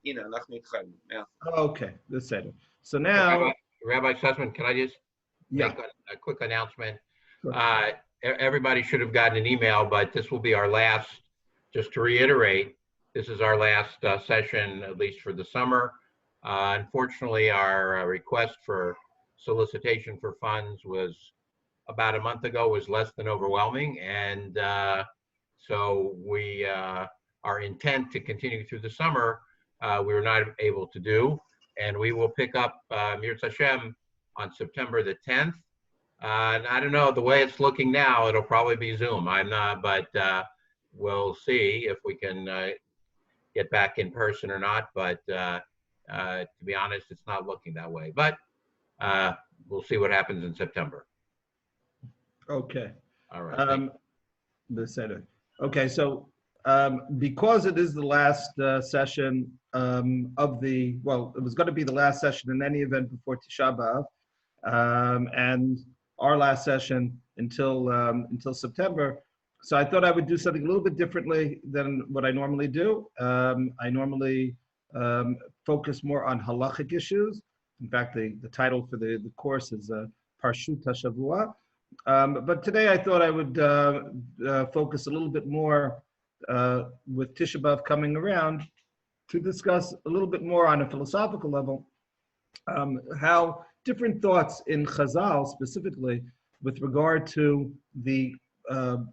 הנה, אנחנו איתכם. Okay, בסדר. So Okay, now, Rabbi Sussman, can I just yeah, make a quick announcement? sure. Everybody should have gotten an email, but this will be our last, just to reiterate, this is our last session, at least for the summer. Unfortunately, our request for solicitation for funds was about a month ago, was less than overwhelming. And so our intent to continue through the summer, we were not able to do. And we will pick up Mirz Hashem on September the 10th. And I don't know, the way it's looking now, it'll probably be Zoom. I'm not, but we'll see if we can get back in person or not. But to be honest, it's not looking that way. But we'll see what happens in September. Okay. All right. Beseder. Okay, so because it is the last session of the, well, it was going to be the last session in any event before Tisha B'Av, and our last session until September. So I thought I would do something a little bit differently than what I normally do. I normally focus more on halachic issues. In fact, the title for the course is Parshut HaShavua. But today I thought I would focus a little bit more with Tisha B'Av coming around to discuss a little bit more on a philosophical level how different thoughts in Chazal specifically with regard to the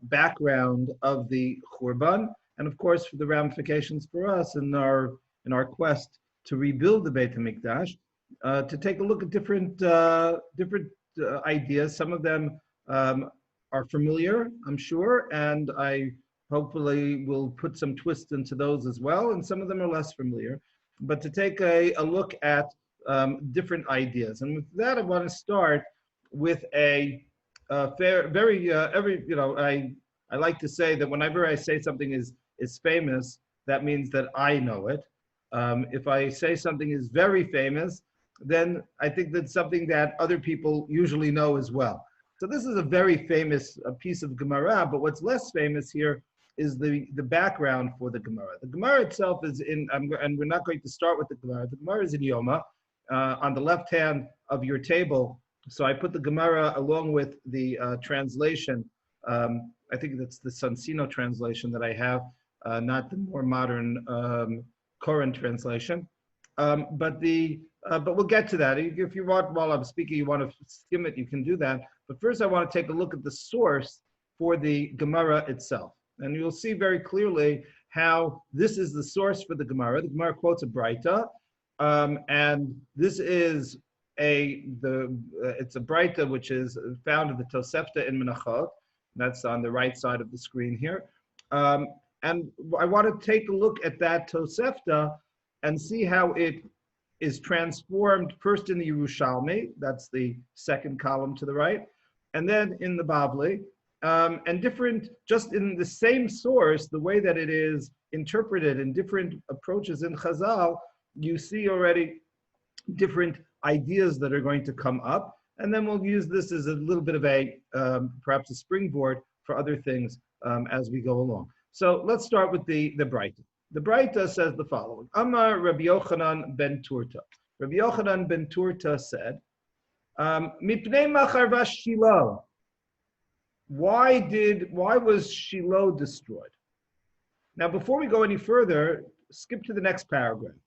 background of the Churban and of course for the ramifications for us in our quest to rebuild the Beit HaMikdash, to take a look at different ideas. Some of them are familiar, I'm sure, and I hopefully will put some twists into those as well, and some of them are less familiar, but to take a look at different ideas. And with that, I want to start with I like to say that whenever I say something is famous, that means that I know it. If I say something is very famous, then I think that's something that other people usually know as well. So this is a very famous piece of Gemara, but what's less famous here is the background for the Gemara. The Gemara itself is in, and we're not going to start with the Gemara. The Gemara is in Yoma, on the left hand of your table. So I put the Gemara along with the translation. I think that's the Sansino translation that I have, not the more modern current translation. But we'll get to that. If you want, while I'm speaking, you want to skim it, you can do that. But first I want to take a look at the source for the Gemara itself. And you'll see very clearly how this is the source for the Gemara. The Gemara quotes a Braita, and this is it's a Braita which is found in the Tosefta in Menachot. That's on the right side of the screen here. And I want to take a look at that Tosefta and see how it is transformed first in the Yerushalmi, that's the second column to the right, and then in the Bavli, and different, just in the same source, the way that it is interpreted in different approaches in Chazal, you see already different ideas that are going to come up, and then we'll use this as a little bit of a, perhaps a springboard for other things as we go along. So let's start with the Braita. The Braita says the following: Amar Rabbi Yochanan ben Turta. Rabbi Yochanan ben Turta said, "Mipnei macharva Shiloh." Why was Shiloh destroyed? Now, before we go any further, skip to the next paragraph.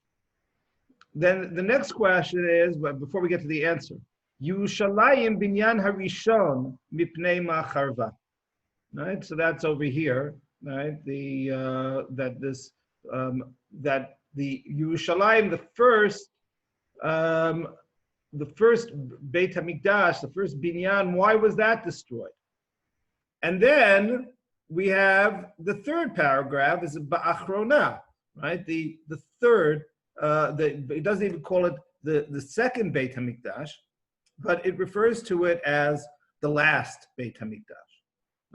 Then the next question is, before we get to the answer, Yerushalayim binyan harishon mipnei macharva. Right. So that's over here. Right. That the Yerushalayim, the first Beit HaMikdash, the first binyan, why was that destroyed? And then we have the third paragraph is Ba'achrona, right? The third, it doesn't even call it the second Beit HaMikdash, but it refers to it as the last Beit HaMikdash.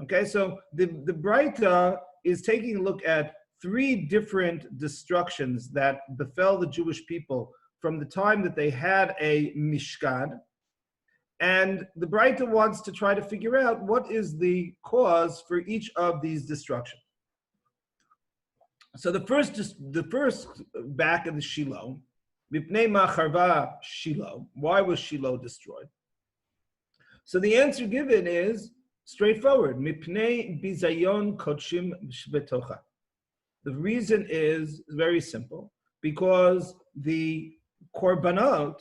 Okay, so the Braita is taking a look at three different destructions that befell the Jewish people from the time that they had a Mishkan. And the Braita wants to try to figure out what is the cause for each of these destructions. So the first back in the Shiloh, Mipnei ma charva Shiloh. Why was Shiloh destroyed? So the answer given is straightforward. Mipnei bizayon kodshim betocha. The reason is very simple, because the korbanot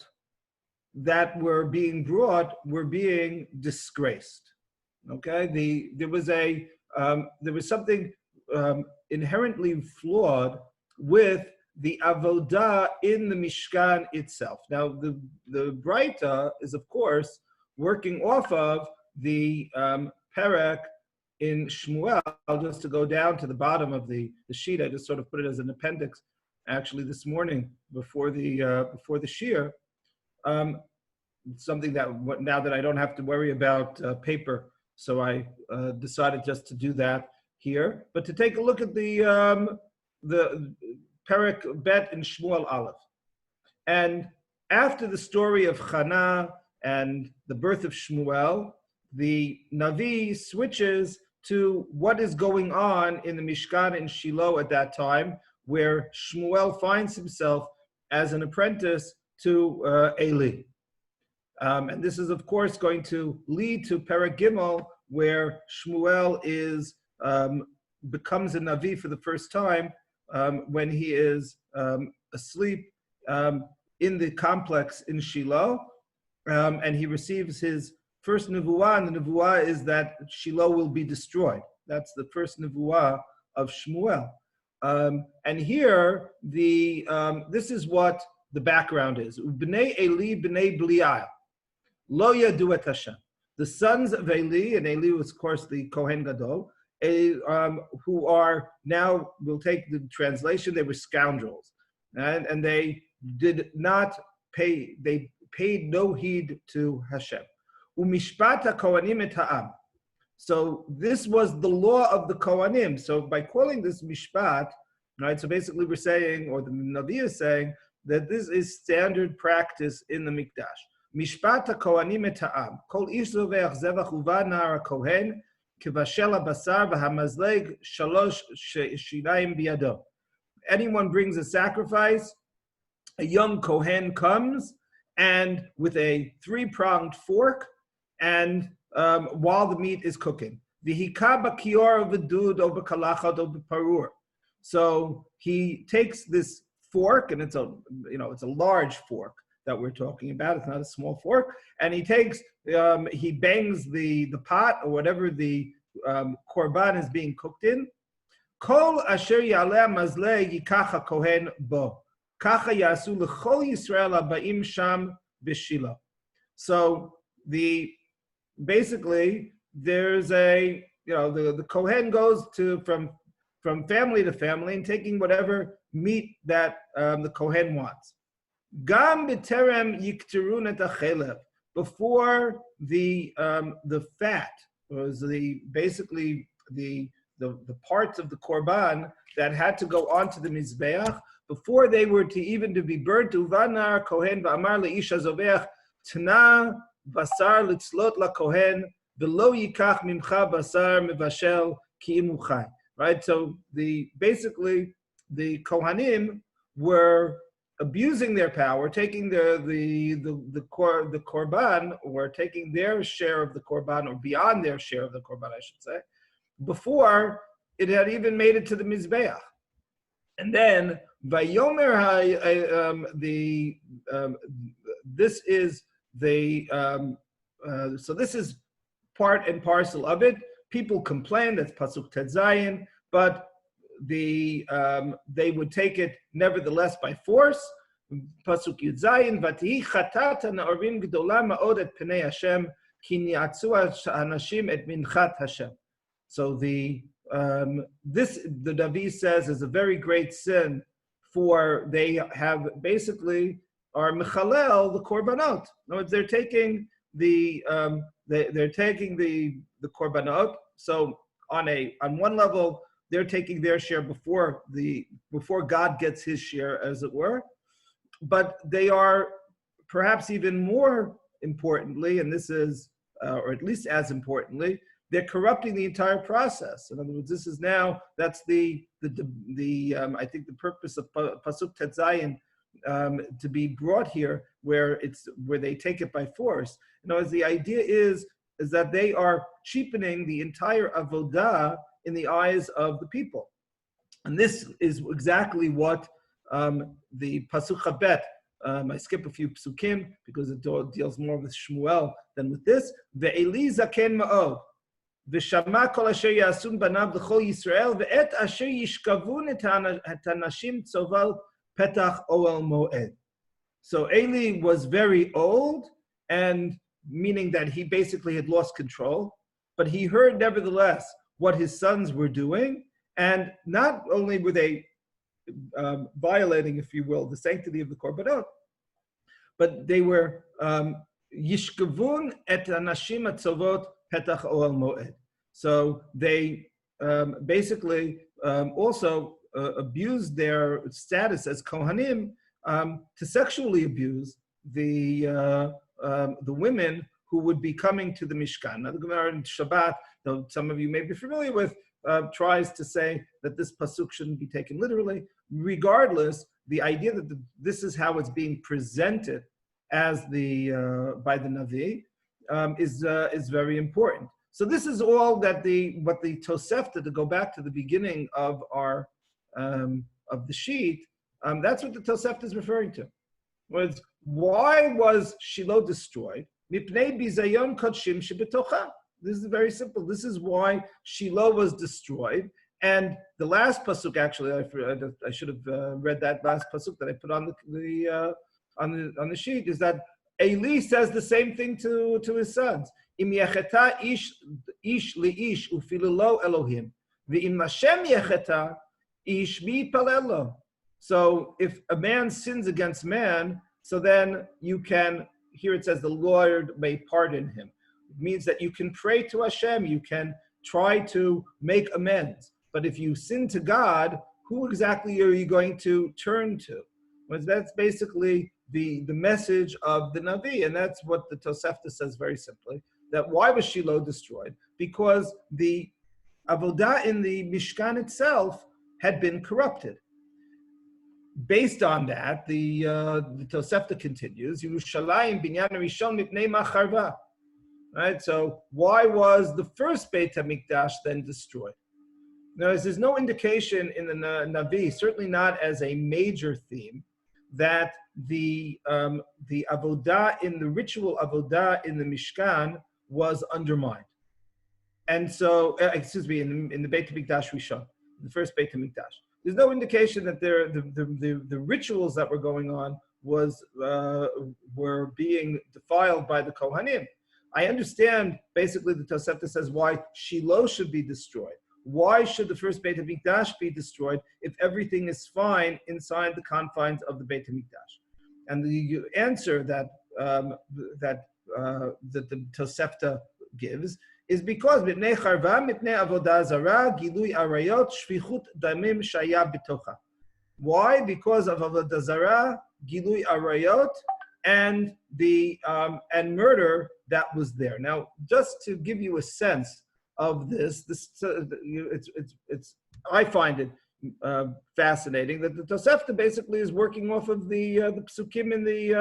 that were being brought were being disgraced. Okay, there was something inherently flawed with the avodah in the Mishkan itself. Now, the Braita is, of course, working off of the Perek in Shmuel. Just to go down to the bottom of the sheet, I just sort of put it as an appendix, actually, this morning before the shir. Something that now that I don't have to worry about paper, so I decided just to do that here. But to take a look at the Perek Bet in Shmuel Aleph, and after the story of Chana and the birth of Shmuel, the Navi switches to what is going on in the Mishkan in Shiloh at that time, where Shmuel finds himself as an apprentice to Eli. And this is, of course, going to lead to Perek Gimel, where Shmuel becomes a Navi for the first time when he is asleep in the complex in Shiloh, and he receives his first nevuah, and the nevuah is that Shiloh will be destroyed. That's the first nevuah of Shmuel. And here, this is what the background is. B'nei Eli, b'nei Belial, lo yadu et Hashem. The sons of Eli, and Eli was, of course, the Kohen Gadol, who are now, we'll take the translation, they were scoundrels. And they did not pay, they paid no heed to Hashem. Umishpat ha-kohanim et ha'am. So this was the law of the Kohanim. So by calling this mishpat, right, so basically we're saying, or the Navi is saying, that this is standard practice in the Mikdash. Mishpat ha-kohanim et ha'am. Kol ish zoveach zevach uva nar ha-kohen, kivashel ha-basar v'hamazleg shalosh shirayim biyado. Anyone brings a sacrifice, a young Kohen comes, and with a three-pronged fork, and while the meat is cooking. So he takes this fork, and it's a large fork that we're talking about. It's not a small fork, and he takes he bangs the pot or whatever the korban is being cooked in. Kol asher yaleh mazle yikach kohen bo. Kacha yasu l'chol Yisrael aba'im sham b'Shilo. So basically there's the Kohen goes from family to family and taking whatever meat that the Kohen wants. Gam b'terem yikterun et hachelev. Before the fat was basically the parts of the korban that had to go onto the mizbeach before they were to be burnt. Uvanar kohen va'amar leisha zoveach tana basar litzlot la kohen v'lo yikach mimcha basar mevashel ki im hu chai. Right. So basically the kohanim were abusing their power, taking the korban, or taking their share of the korban, or beyond their share of the korban, I should say, before it had even made it to the mizbeach. And then vayomer this is so this is part and parcel of it. People complain, that's pasuk Tet Zayin, but they would take it nevertheless by force. Pasuk Yud Zayin, vatihi chatat ha'na'orim gdola ma'od et pnei Hashem ki ni'atzu ha'anashim et minchat Hashem. So the Navi says is a very great sin, for they have basically are mechalel the korbanot. In other words, they're taking the korbanot. So on one level, they're taking their share before God gets his share, as it were. But they are perhaps even more importantly, and this is, or at least as importantly, they're corrupting the entire process. In other words, this is now, that's I think the purpose of Pasuk Tet Zayin, to be brought here, where they take it by force. In other words, the idea is that they are cheapening the entire avodah in the eyes of the people. And this is exactly what the Pasuk Chabet, I skip a few psukim because it deals more with Shmuel than with this. Ve'eli zaken ma'od, v'shama kol asher ya'asun banav l'chol Yisrael, ve'et asher yishkavun et hanashim tzoval petach oel moed. So Eli was very old, and meaning that he basically had lost control, but he heard nevertheless what his sons were doing, and not only were they violating, if you will, the sanctity of the korbanot, but they were yishkavun et anashim atzovot petach oel moed. So they basically also abused their status as kohanim to sexually abuse the women who would be coming to the Mishkan. Now, the Gemara in Shabbat, though some of you may be familiar with, tries to say that this pasuk shouldn't be taken literally. Regardless, the idea that this is how it's being presented as by the Navi is very important. So this is all that what the Tosefta, to go back to the beginning of our of the sheet, that's what the Tosefta is referring to. Was why was Shiloh destroyed? Mipnei bizayon kodshim shebetocha. This is very simple. This is why Shiloh was destroyed. And the last pasuk, actually, I should have read that last pasuk that I put on the sheet, is that Eli says the same thing to his sons. Im yecheta ish liish ufililo Elohim, ve'im Hashem yecheta ish mi palelo. So if a man sins against man, so then you can, here it says the Lord may pardon him. It means that you can pray to Hashem, you can try to make amends. But if you sin to God, who exactly are you going to turn to? Well, that's basically the message of the Navi, and that's what the Tosefta says very simply, that why was Shiloh destroyed? Because the avodah in the Mishkan itself had been corrupted. Based on that, the Tosefta continues, Yerushalayim binyan rishon mipnei macharva. Right? So why was the first Beit HaMikdash then destroyed? Now, there's no indication in the Navi, certainly not as a major theme, that the avodah in the ritual avodah in the Mishkan was undermined. And so, in the Beit HaMikdash Rishon, the first Beit HaMikdash. There's no indication that the rituals that were going on were being defiled by the Kohanim. I understand, basically, the Tosefta says why Shiloh should be destroyed. Why should the first Beit HaMikdash be destroyed if everything is fine inside the confines of the Beit HaMikdash? And the answer that the Tosefta gives is because mipnei charva, mipnei avodah zara, gilui arayot, shvichut damim shaya bitocha. Why? Because of avodah zara, gilui arayot, and and murder that was there. Now, just to give you a sense of this, I find it fascinating that the Tosefta basically is working off of the psukim in the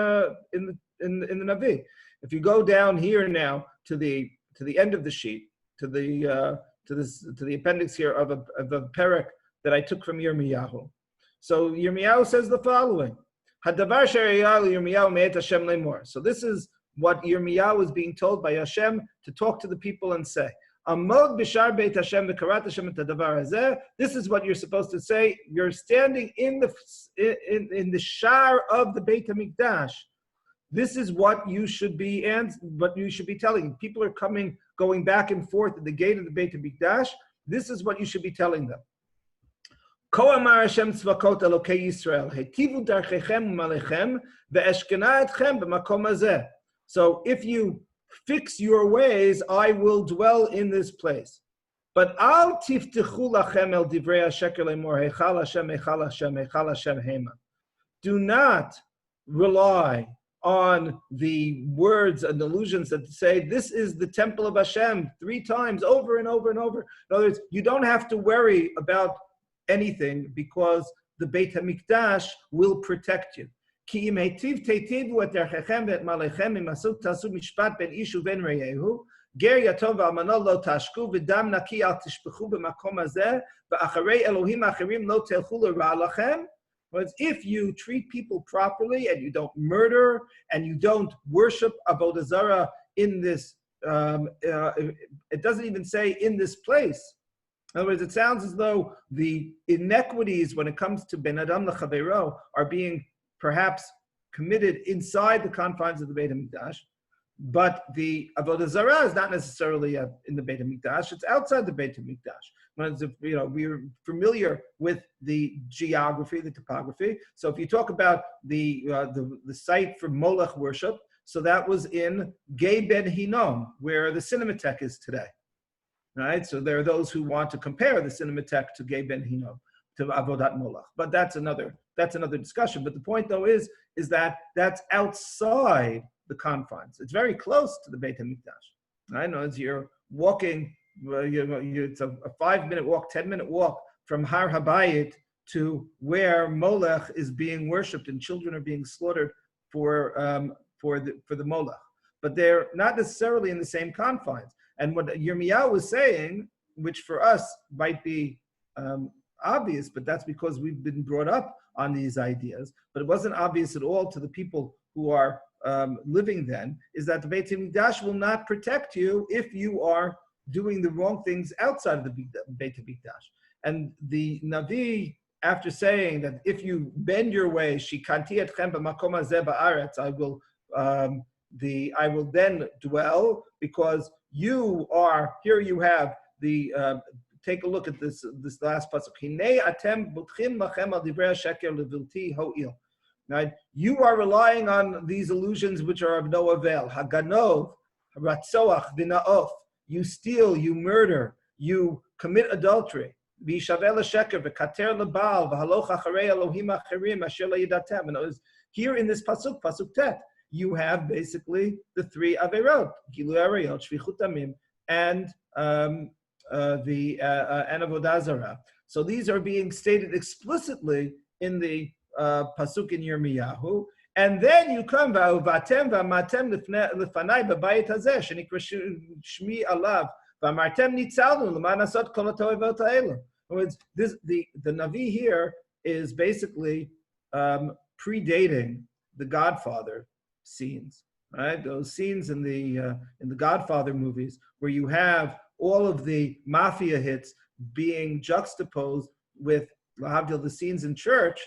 Navi. If you go down here now to the end of the sheet, to the appendix here of a perek that I took from Yirmiyahu. So Yirmiyahu says the following: Hadavar she'ayal Yirmiyahu me'et Hashem lemor. So this is what Yirmiyahu is being told by Hashem to talk to the people and say. Amod b'shar beit Hashem v'karat Hashem et hadavar hazeh. This is what you're supposed to say. You're standing in the shar of the Beit HaMikdash. This is what you should be telling. People are going back and forth at the gate of the Beit HaMikdash. This is what you should be telling them. Ko amar Hashem tzvakot Elokei Yisrael, hetivu darchechem u'malechem ve'eshkena etchem b'makom hazeh. So if you fix your ways, I will dwell in this place. But al tiftechu lachem el divrei hasheker lemor hechal Hashem hechal Hashem hechal Hashem hema. Do not rely on the words and allusions that say this is the temple of Hashem 3 times over and over and over. In other words, you don't have to worry about anything because the Beit HaMikdash will protect you. Ki im heitiv teitivu et derchechem ve'et malechem im asu tasu mishpat ben ish uven reyehu ger yatom v'almano lo tashku v'dam naki al tishpechu b'makom hazeh v'acharei Elohim acherim lo telchu l'ra lachem. Whereas if you treat people properly and you don't murder and you don't worship Avodah Zarah in this, it doesn't even say in this place. In other words, it sounds as though the inequities when it comes to Ben Adam L'Chaveiro are being perhaps committed inside the confines of the Beit HaMikdash, but the Avodah Zarah is not necessarily in the Beit HaMikdash, it's outside the Beit HaMikdash. We're familiar with the geography, the topography. So if you talk about the site for Molech worship, so that was in Gei Ben Hinnom, where the Cinematheque is today. Right? So there are those who want to compare the Cinematheque to Gei Ben Hinnom, to Avodat Molech. But that's another discussion. But the point though is that that's outside the confines. It's very close to the Beit HaMikdash. Right? As you're walking, it's a 5-minute walk, 10-minute walk from Har Habayit to where Molech is being worshipped and children are being slaughtered for the Molech. But they're not necessarily in the same confines. And what Yirmiyahu was saying, which for us might be obvious, but that's because we've been brought up on these ideas, but it wasn't obvious at all to the people who are living then, is that the Beit HaMikdash will not protect you if you are doing the wrong things outside of the Beit HaMikdash. And the Navi, after saying that if you bend your way, shikanti etchem b'makom hazeh ba'aretz, I will then dwell, because you are, here you have the, take a look at this last pasuk. Hinei atem butchim lachem al divrei sheker levilti ho'il. Right? You are relying on these illusions which are of no avail. Haganov, ratzoach, v'na'of. You steal, you murder, you commit adultery. Here in this pasuk tet, you have basically the 3 averot, Gilu Arayot, Shvichut Damim, and Avodah Zarah. So these are being stated explicitly in the pasuk in Yirmiyahu. And then you come va'atem va'amatem lefanai b'bayit hazeh shenikra shmi alav va'amartem nitzalnu l'man asot kol ha'toivot ha'elu. In other words, the Navi here is basically predating the Godfather scenes, right? Those scenes in the Godfather movies where you have all of the mafia hits being juxtaposed with lahavdil, the scenes in church.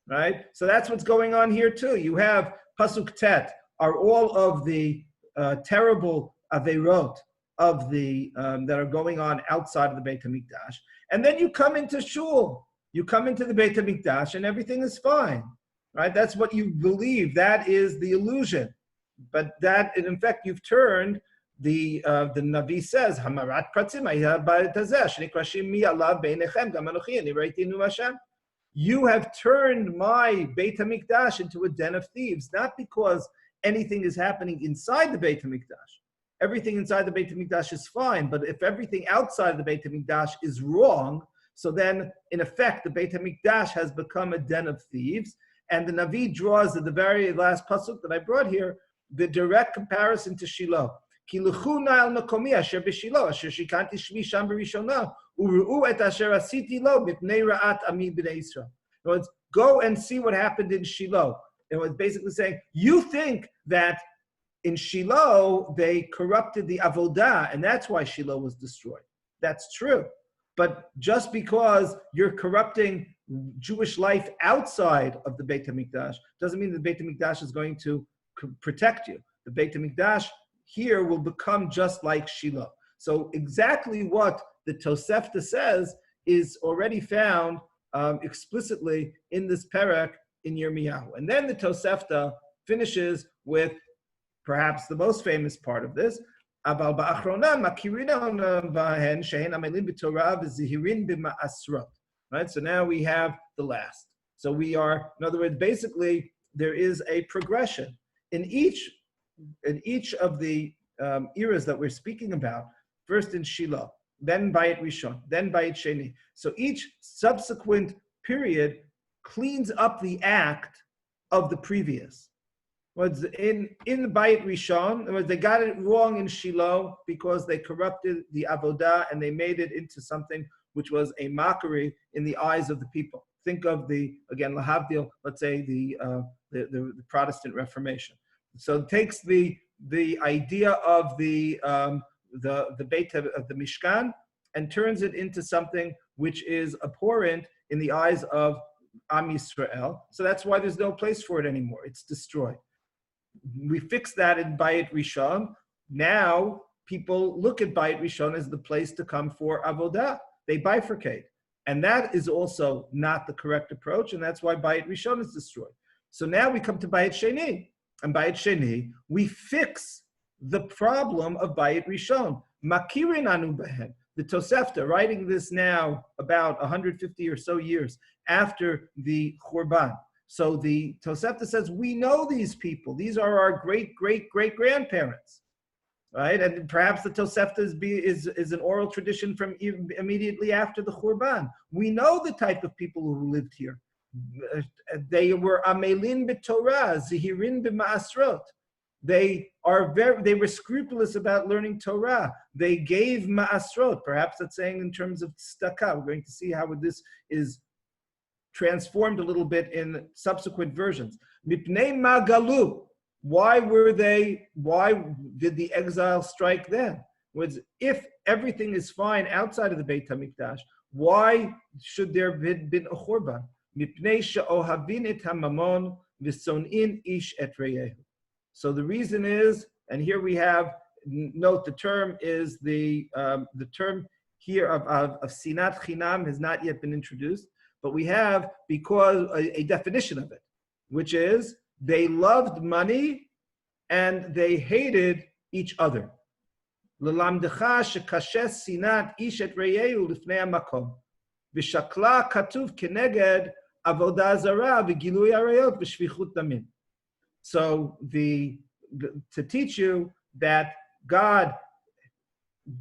Right, so that's what's going on here too. You have pasuk tet are all of the terrible averot of the that are going on outside of the Beit HaMikdash, and then you come into shul, you come into the Beit HaMikdash, and everything is fine. Right, that's what you believe. That is the illusion, but that in fact you've turned the Navi says Hamarat pratzim ba'ayit hazeh shenikrashim mi alav beinechem gam anochi ani reitinu Hashem. You have turned my Beit HaMikdash into a den of thieves, not because anything is happening inside the Beit HaMikdash. Everything inside the Beit HaMikdash is fine, but if everything outside the Beit HaMikdash is wrong, so then, in effect, the Beit HaMikdash has become a den of thieves, and the Navi draws at the very last pasuk that I brought here, the direct comparison to Shiloh. Ki lechu na'al makomi asher b'Shiloh, asher shikanti shmi sham b'rishona, u'ru'u et asher asiti lo mipnei ra'at ami b'nei Yisrael. In other words, go and see what happened in Shiloh. It was basically saying, you think that in Shiloh they corrupted the avodah, and that's why Shiloh was destroyed. That's true. But just because you're corrupting Jewish life outside of the Beit HaMikdash doesn't mean the Beit HaMikdash is going to protect you. The Beit HaMikdash here will become just like Shiloh. So exactly what the Tosefta says is already found explicitly in this perek in Yirmiyahu. And then the Tosefta finishes with perhaps the most famous part of this. Right? So now we have the last. So we are, in other words, basically there is a progression in each of the eras that we're speaking about, first in Shiloh, then Bayit Rishon, then Bayit Sheni. So each subsequent period cleans up the act of the previous. Was in the Bayit Rishon, they got it wrong in Shiloh because they corrupted the avodah and they made it into something which was a mockery in the eyes of the people. Think of again, lahavdil, let's say the Protestant Reformation. So it takes the idea of the Beit of the Mishkan and turns it into something which is abhorrent in the eyes of Am Yisrael. So that's why there's no place for it anymore. It's destroyed. We fixed that in Bayit Rishon. Now people look at Bayit Rishon as the place to come for avodah. They bifurcate. And that is also not the correct approach, and that's why Bayit Rishon is destroyed. So now we come to Bayit Sheni. And Bayit Sheni, we fix the problem of Bayit Rishon. Makirin anu behen. The Tosefta, writing this now about 150 or so years after the Churban. So the Tosefta says, we know these people. These are our great-great-great-grandparents, right? And perhaps the Tosefta is an oral tradition from immediately after the Churban. We know the type of people who lived here. They were amelin b'Torah, zihirin b'ma'asrot. They were scrupulous about learning Torah. They gave ma'asrot. Perhaps that's saying in terms of tzedakah. We're going to see how this is transformed a little bit in subsequent versions. Mipnei magalu. Why did the exile strike then? If everything is fine outside of the Beit HaMikdash, why should there have been a churban? Mipnei she'ohavin et hamamon v'son'in ish et reyehu. So the reason is, and here we have, note the term is the term here of sinat chinam has not yet been introduced, but we have because a definition of it, which is they loved money and they hated each other. L'lamdecha shekashes sinat ish et reyehu lifnei hamakom v'shakla katuv keneged avodah zarah v'gilui arayot v'shvichut damim. So to teach you that God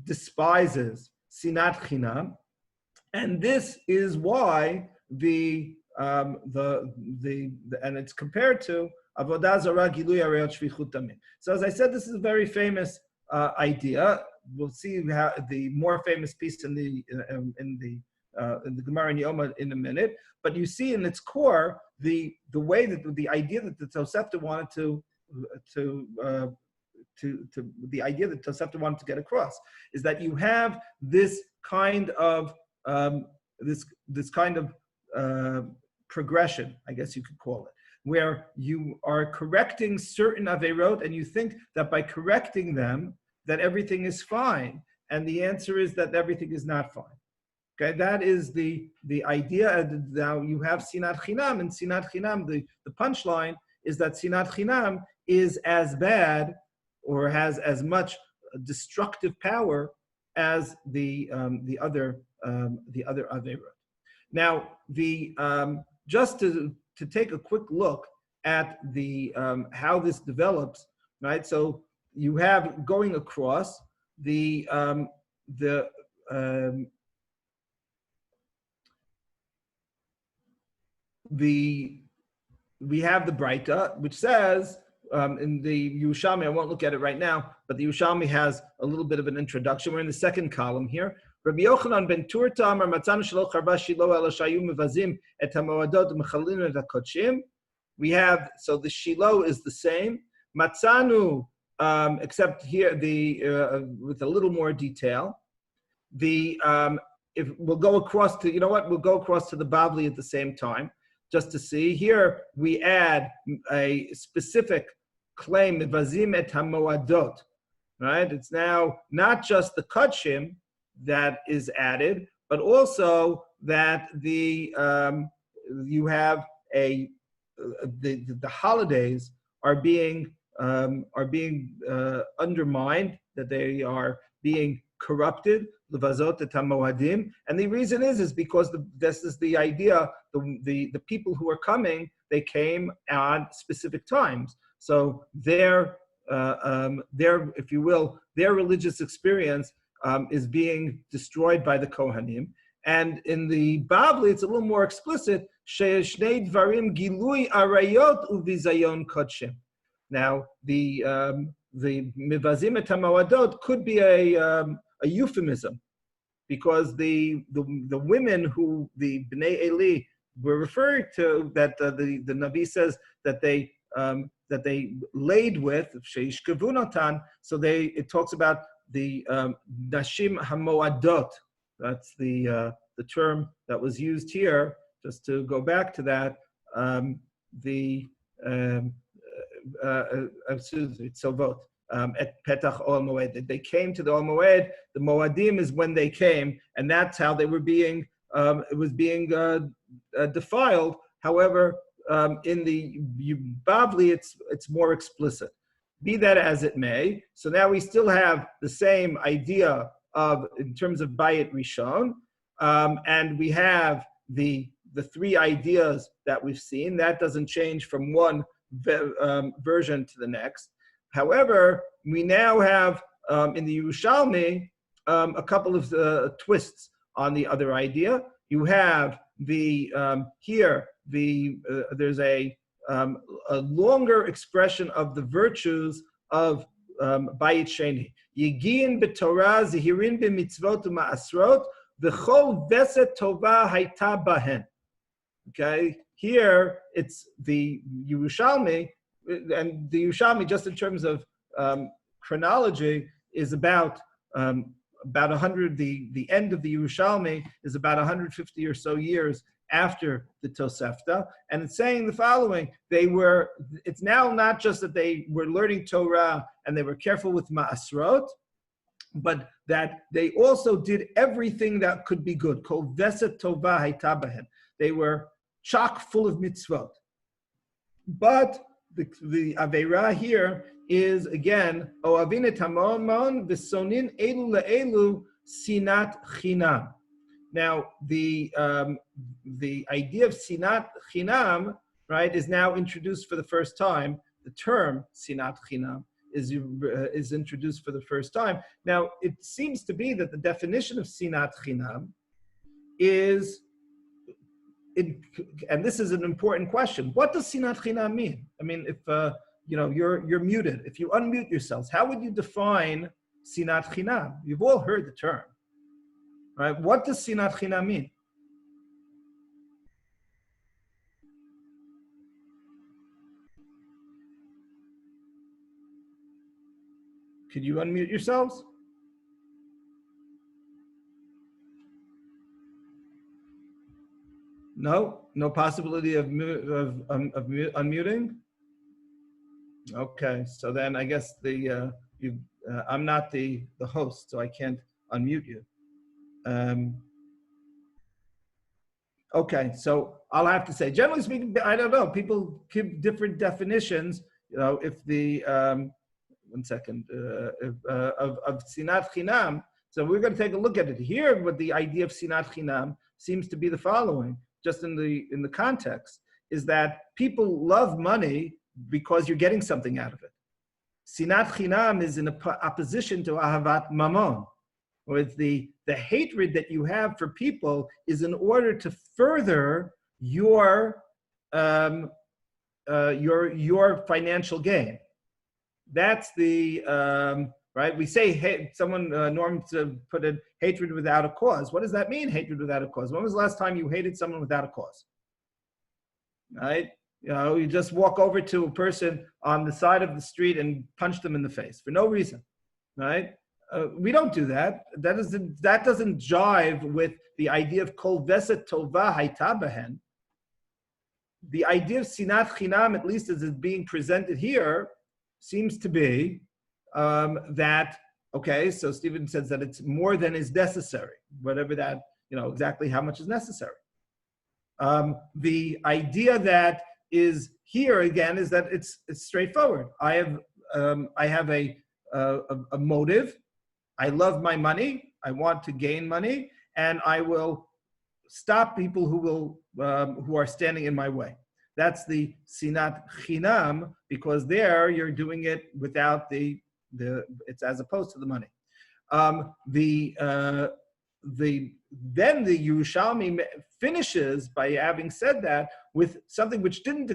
despises sinat chinam, and this is why and it's compared to avodah zarah gilui arayot shvichut damim. So as I said, this is a very famous idea. We'll see how the more famous piece in the Gemara in Yoma in a minute. But you see in its core the way that the idea that the Tosefta wanted to get across is that you have this kind of progression, I guess you could call it, where you are correcting certain averot, and you think that by correcting them that everything is fine, and the answer is that everything is not fine. Okay, that is the idea. Now you have sinat chinam, and sinat chinam, the punchline is that sinat chinam is as bad or has as much destructive power as the other averot. Now, just to take a quick look at how this develops, right? So you have going across we have the Braita, which says in the Yerushalmi, I won't look at it right now, but the Yerushalmi has a little bit of an introduction. We're in the second column here. Rabbi Yochanan ben Turta Amar Matzanu shelo charba Shiloh ela shayu mevazim et hamoadot mechalin et hakodshim. We have, so the Shiloh is the same. Matzanu, except here with a little more detail. If we'll go across to, we'll go across to the Bavli at the same time, just to see. Here we add a specific claim, mevazim et hamoadot, right? It's now not just the kodshim that is added, but also that you have the holidays are being undermined, that they are being corrupted, levazot et hamoadim, and the reason is because this is the idea. The people who are coming, they came on specific times. So their, if you will, their religious experience is being destroyed by the Kohanim. And in the Bavli, it's a little more explicit. She'eshnei dvarim gilui arayot uvizayon kodshim. Now, the mivazim et hamawadot could be a euphemism, because the women who the Bnei Eli were referring to, that the Navi says that they laid with sheishkavunatan. So it talks about the nashim hamoadot. That's the term that was used here. Just to go back to that, excuse me, tzovot at Petach Ol Moed. They came to the Ol Moed. The Moadim is when they came, and that's how they were being. It was being defiled. However, in the Bavli, it's more explicit. Be that as it may. So now we still have the same idea in terms of Bayit Rishon, and we have the three ideas that we've seen. That doesn't change from one version to the next. However, we now have in the Yerushalmi a couple of twists on the other idea. You have there's a longer expression of the virtues of Bayit Sheni. Yigin b'Torah, zihirin b'mitzvot u'ma'asrot, v'chol veset tova hayta bahen. Okay, here it's the Yerushalmi, and the Yerushalmi, just in terms of chronology, is about 100. The end of the Yerushalmi is about 150 or so years after the Tosefta, and it's saying the following: it's now not just that they were learning Torah and they were careful with Ma'asrot, but that they also did everything that could be good. Kol veset tova hayta bahen. They were chock full of mitzvot. But the Aveira here is, again, Oavin et hamon v'sonin elu le'elu sinat chinam. Now, the idea of sinat chinam, right, is now introduced for the first time. The term sinat chinam is introduced for the first time. Now, it seems to be that the definition of sinat chinam is, and this is an important question. What does sinat chinam mean? I mean, if you're muted, if you unmute yourselves, how would you define sinat chinam? You've all heard the term, right? What does sinat chinam mean? Could you unmute yourselves? No possibility of unmuting. Okay, so then I guess I'm not the host, so I can't unmute you. Okay, so I'll have to say, generally speaking, I don't know. People give different definitions. If the one second of sinat chinam. So we're going to take a look at it here. What the idea of sinat chinam seems to be the following, just in the context, is that people love money because you're getting something out of it. Sinat chinam is in opposition to ahavat mamon, where the hatred that you have for people is in order to further your financial gain. That's the right. We say, hey, someone Norm put in hatred without a cause. What does that mean, hatred without a cause? When was the last time you hated someone without a cause? Right? You just walk over to a person on the side of the street and punch them in the face for no reason, right? We don't do that. That doesn't jive with the idea of kol veset tova hayta bahen. The idea of sinat chinam, at least as it's being presented here, seems to be that, okay, so Stephen says that it's more than is necessary, whatever that, exactly how much is necessary. The idea that is here again is that it's straightforward. I have a motive. I love my money. I want to gain money, and I will stop people who are standing in my way. That's the sinat chinam, because there you're doing it without it's as opposed to the money. Then the Yerushalmi finishes by having said that with something which didn't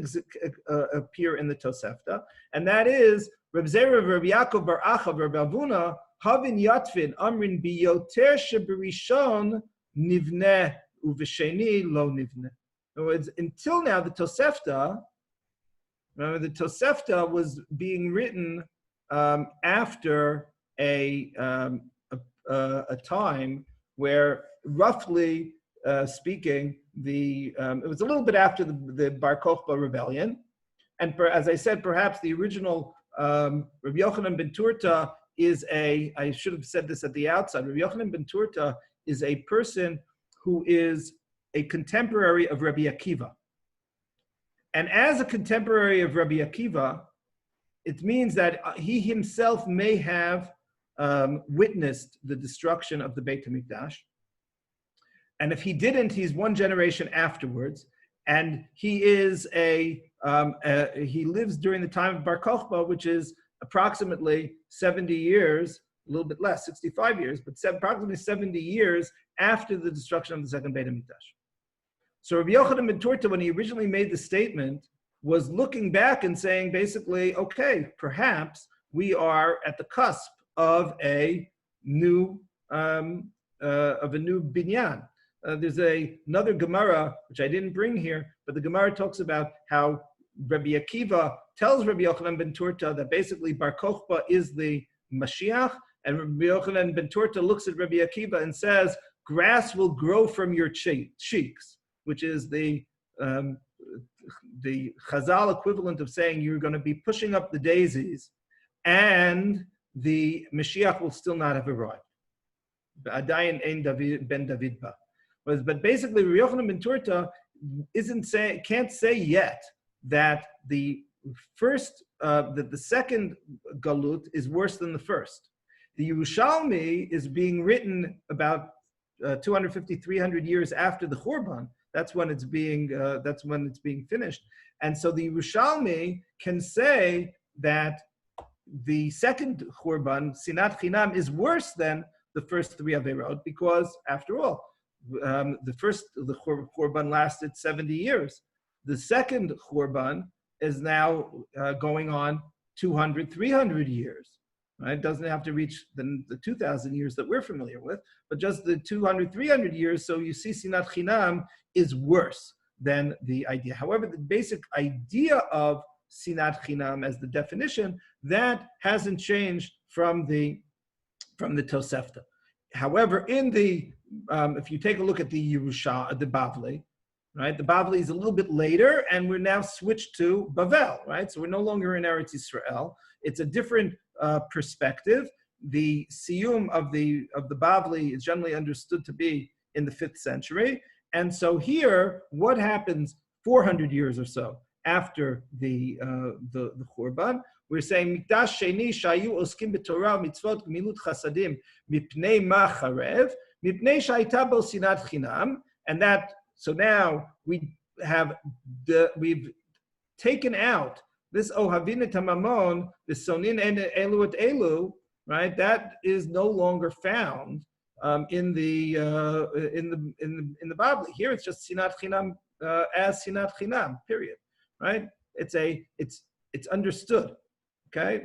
appear in the Tosefta, and that is Reb Zera, Reb Yaakov bar Acha, Reb Avuna, Havin Yatvin Amrin biyoter sheberishon nivneh uvesheni lo nivneh. In other words, until now the Tosefta, remember the Tosefta was being written after a time where, roughly speaking, it was a little bit after the Bar Kokhba rebellion, and as I said, perhaps the original Rabbi Yochanan ben Turta is I should have said this at the outside. Rabbi Yochanan ben Turta is a person who is a contemporary of Rabbi Akiva, and as a contemporary of Rabbi Akiva, it means that he himself may have witnessed the destruction of the Beit HaMikdash. And if he didn't, he's one generation afterwards. And he is he lives during the time of Bar Kokhba, which is approximately 70 years, a little bit less, 65 years, but approximately 70 years after the destruction of the second Beit HaMikdash. So Rabbi Yochanan ben Turta, when he originally made the statement, was looking back and saying, basically, okay, perhaps we are at the cusp of a new binyan. There's another Gemara which I didn't bring here, but the Gemara talks about how Rabbi Akiva tells Rabbi Yochanan ben Turta that basically Bar Kokhba is the Mashiach, and Rabbi Yochanan ben Turta looks at Rabbi Akiva and says, "Grass will grow from your cheeks," which is the Chazal equivalent of saying you're going to be pushing up the daisies, and the Mashiach will still not have arrived. Adayin ein ben David ba. But basically, Rabbi Yochanan ben Turta can't say yet that the second galut is worse than the first. The Yerushalmi is being written about 250, 300 years after the Churban. That's when it's being finished, and so the Yerushalmi can say that the second Churban, Sinat Chinam, is worse than the first three Averot, because after all, the Churban lasted 70 years. The second Churban is now going on 200, 300 years. Right? It doesn't have to reach the 2,000 years that we're familiar with, but just the 200, 300 years. So you see Sinat Chinam is worse than the idea. However, the basic idea of Sinat Chinam as the definition, that hasn't changed from the Tosefta. However, if you take a look at the Yerusha, the Bavli, right? The Bavli is a little bit later, and we're now switched to Bavel, right? So we're no longer in Eretz Yisrael. It's a different perspective. The Siyum of the Bavli is generally understood to be in the 5th century, and so here, what happens 400 years or so after the Churban? We're saying Mikdash Sheni Shayu Oskim B'Torah Mitzvot Gmilut Chasadim Mipnei Macharev Mipnei Shaita Bo Sinat Chinam, and that. So now we've taken out this Ohavin et Hamamon, the Sonin Elu et Elu, right? That is no longer found in the Bavli. Here it's just Sinat Chinam as Sinat Chinam. Period. Right? It's understood. Okay.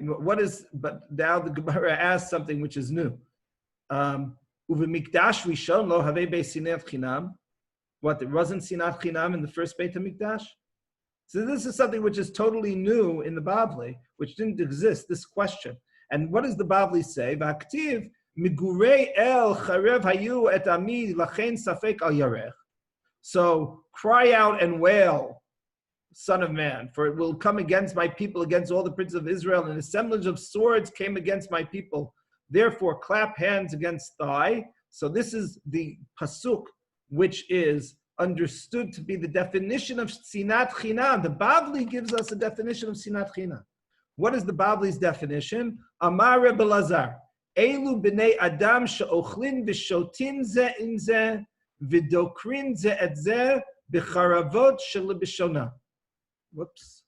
But now the Gemara asks something which is new. Uve Mikdash Rishon lo have be Sinat Chinam. What, there wasn't Sinat Chinam in the first Beit HaMikdash? So this is something which is totally new in the Bavli, which didn't exist, this question. And what does the Bavli say? V'aktiv migurei el charev hayu et ami lachen safek al yarech. So cry out and wail, Son of Man, for it will come against my people, against all the princes of Israel, and assemblage of swords came against my people. Therefore clap hands against thigh. So this is the pasuk which is understood to be the definition of Sinat Chinam. The Bavli gives us a definition of Sinat Chinam. What is the Bavli's definition? Amar Reb Elazar, Elu b'nei Adam she'ochlin v'shotin ze in ze v'dokrin ze et ze b'charavot shel b'shona. whoops,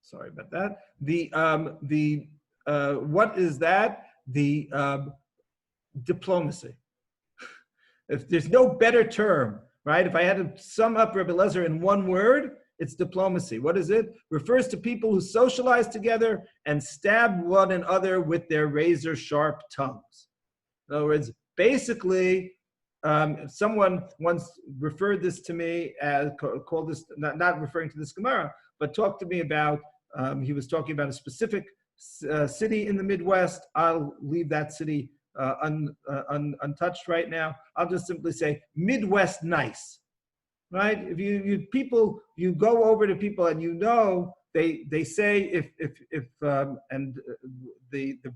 sorry about that. What is that? The diplomacy. If there's no better term, right? If I had to sum up Rebbe Lezer in one word, it's diplomacy. What is it? Refers to people who socialize together and stab one another with their razor-sharp tongues. In other words, basically, someone once referred this to me as, called this, not referring to this Gemara, but talked to me about, he was talking about a specific city in the Midwest. I'll leave that city untouched right now. I'll just simply say Midwest nice, right? If you go over to people and they say if the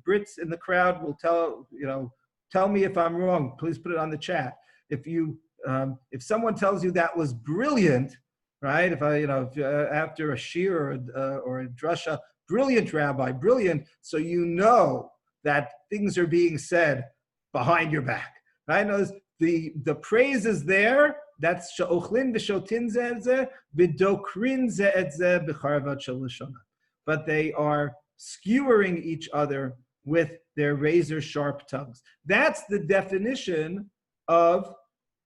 Brits in the crowd will tell me if I'm wrong. Please put it on the chat. If someone tells you that was brilliant, right? If after a shir or a drasha, brilliant rabbi, brilliant, so that things are being said behind your back, right? Notice the praise is there. That's she'ochlin v'shotin ze v'dokrin ze et ze b'charvat shel lashona. But they are skewering each other with their razor-sharp tongues. That's the definition of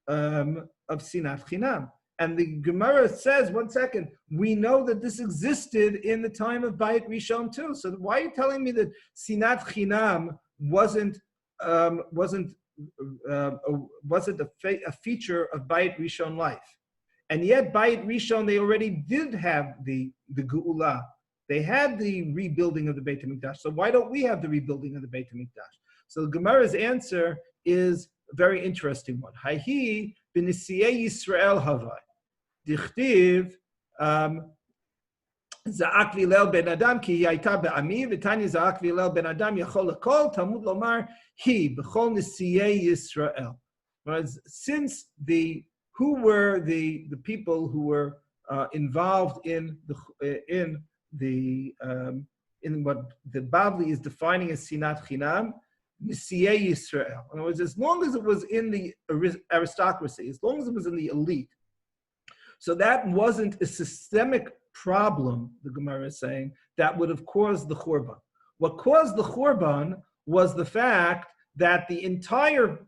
sinat chinam. And the Gemara says, one second, we know that this existed in the time of Bayit Rishon too. So why are you telling me that sinat chinam wasn't a feature of Bayit Rishon life? And yet Bayit Rishon, they already did have the Geula. They had the rebuilding of the Beit HaMikdash. So why don't we have the rebuilding of the Beit HaMikdash? So the Gemara's answer is a very interesting one. Hayhi b'nisiyei Yisrael havai. Dichtiv za'ak v'ilel ben adam ki hayta be'ami v'tanya za'ak v'ilel ben adam yachol lekol Talmud lomar hi b'chol nisiyei Yisrael. Since who were the people who were involved in what the Bavli is defining as sinat chinam, Nisiyei Yisrael. In other words, as long as it was in the aristocracy, as long as it was in the elite, so that wasn't a systemic problem, the Gemara is saying, that would have caused the Churban. What caused the Churban was the fact that the entire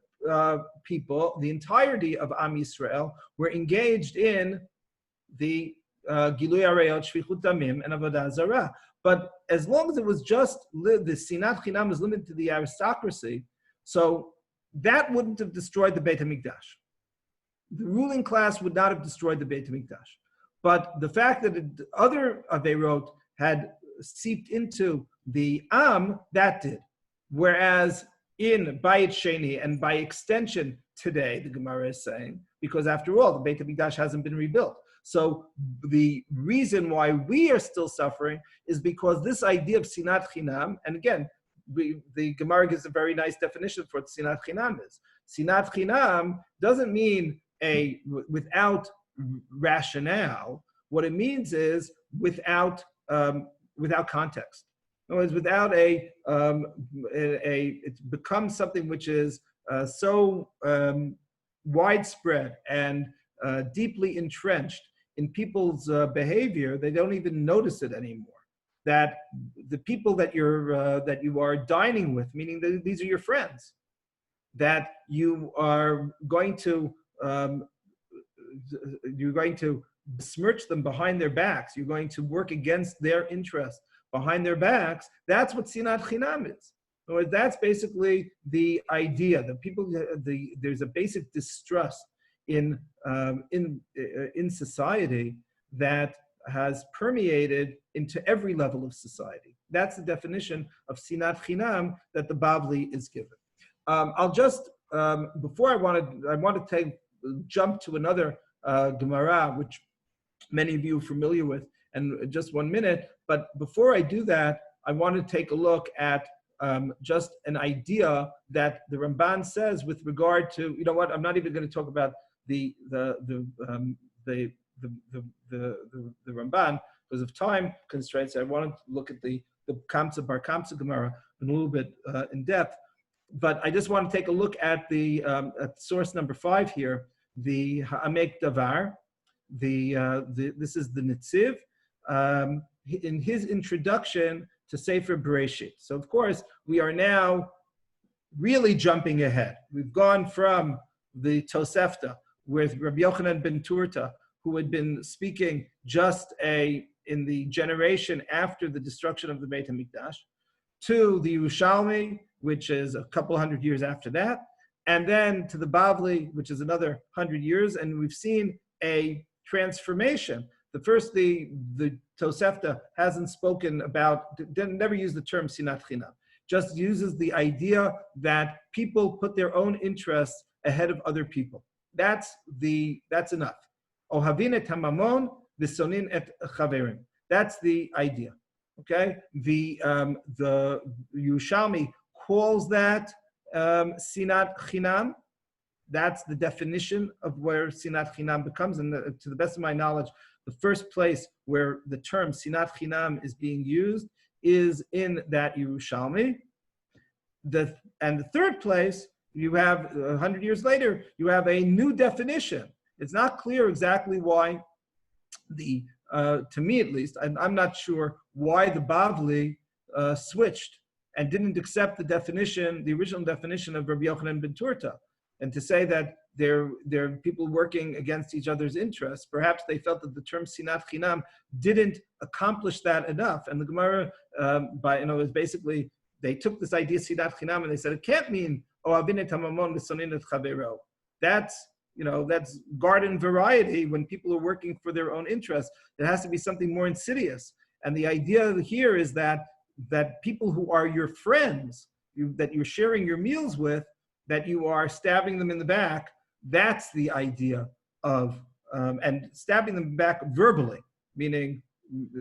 people, the entirety of Am Yisrael, were engaged in the Gilui Arayot, Shvichut Damim, and Avodah Zarah. But as long as it was just the Sinat Chinam is limited to the aristocracy, so that wouldn't have destroyed the Beit HaMikdash. The ruling class would not have destroyed the Beit HaMikdash. But the fact that other Aveirot had seeped into the Am, that did. Whereas in Bayit Sheni, and by extension today, the Gemara is saying, because after all, the Beit HaMikdash hasn't been rebuilt. So the reason why we are still suffering is because this idea of sinat chinam, and again, the Gemara gives a very nice definition for what sinat chinam is. Sinat chinam doesn't mean without rationale. What it means is without context. In other words, without it becomes something which is so widespread and deeply entrenched in people's behavior, they don't even notice it anymore. That the people that you are dining with, meaning that these are your friends, that you are going to besmirch them behind their backs. You're going to work against their interests behind their backs. That's what sinat chinam is. In other words, that's basically the idea that there's a basic distrust in society that has permeated into every level of society. That's the definition of sinat chinam that the Bavli is given. I'll just before I want to jump to another Gemara, which many of you are familiar with, and just 1 minute. But before I do that, I want to take a look at just an idea that the Ramban says with regard to, I'm not even going to talk about the Ramban because of time constraints. I wanted to look at the Kamsa Bar Kamsa Gemara in a little bit in depth, but I just want to take a look at at source number 5 here, the Ha'amek Davar. This is the Netziv. in his introduction to Sefer Bereshit. So of course, we are now really jumping ahead. We've gone from the Tosefta with Rabbi Yochanan ben Turta, who had been speaking just in the generation after the destruction of the Beit HaMikdash, to the Yerushalmi, which is a couple hundred years after that, and then to the Bavli, which is another 100 years, and we've seen a transformation. The Tosefta hasn't spoken about, never used the term sinat chinam, just uses the idea that people put their own interests ahead of other people. That's enough. Ohavin et hamamon v'sonin et chaverim. That's the idea. Okay, the Yerushalmi calls that sinat chinam. That's the definition of where sinat chinam becomes, and to the best of my knowledge, the first place where the term sinat chinam is being used is in that Yerushalmi. And the third place, you have 100 years later, you have a new definition. It's not clear exactly why to me at least, I'm not sure why the Bavli switched and didn't accept the original definition of Rabbi Yochanan ben Turta, and to say that they're people working against each other's interests. Perhaps they felt that the term sinat chinam didn't accomplish that enough. And the Gemara, is basically, they took this idea sinat chinam and they said it can't mean ohavin et hamamon v'sonin et chavero. That's garden variety. When people are working for their own interests, it has to be something more insidious. And the idea here is that people who are your friends, that you're sharing your meals with, that you are stabbing them in the back. That's the idea of, and stabbing them back verbally, meaning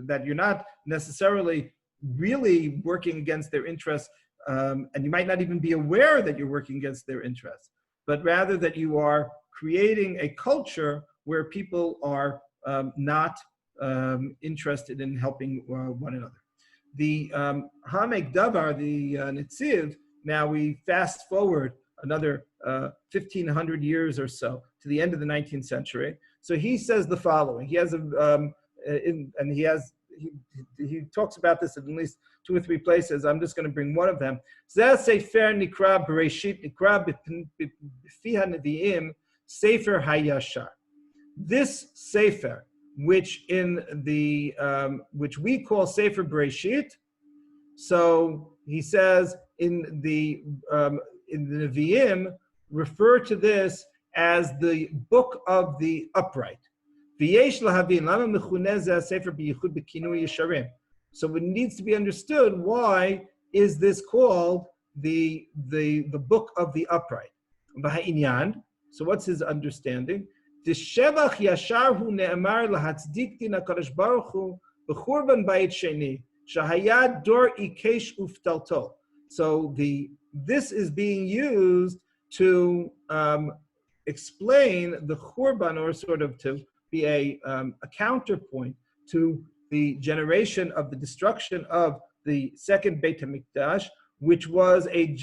that you're not necessarily really working against their interests, and you might not even be aware that you're working against their interests, but rather that you are creating a culture where people are not interested in helping one another. The Hamek Davar, the Netziv, now we fast forward another 1,500 years or so to the end of the 19th century. So he says the following. He has he talks about this in at least 2 or 3 places. I'm just going to bring one of them. Sefer Nikra Bereshit Nikra B'Fiha Nevi'im Sefer Hayashar. This Sefer, which which we call Sefer Bereshit, so he says in the Nevi'im, refer to this as the book of the upright. So it needs to be understood, why is this called the book of the upright? So what's his understanding? So this is being used to explain the Churban, or sort of to be a counterpoint to the generation of the destruction of the second Beit HaMikdash, which was a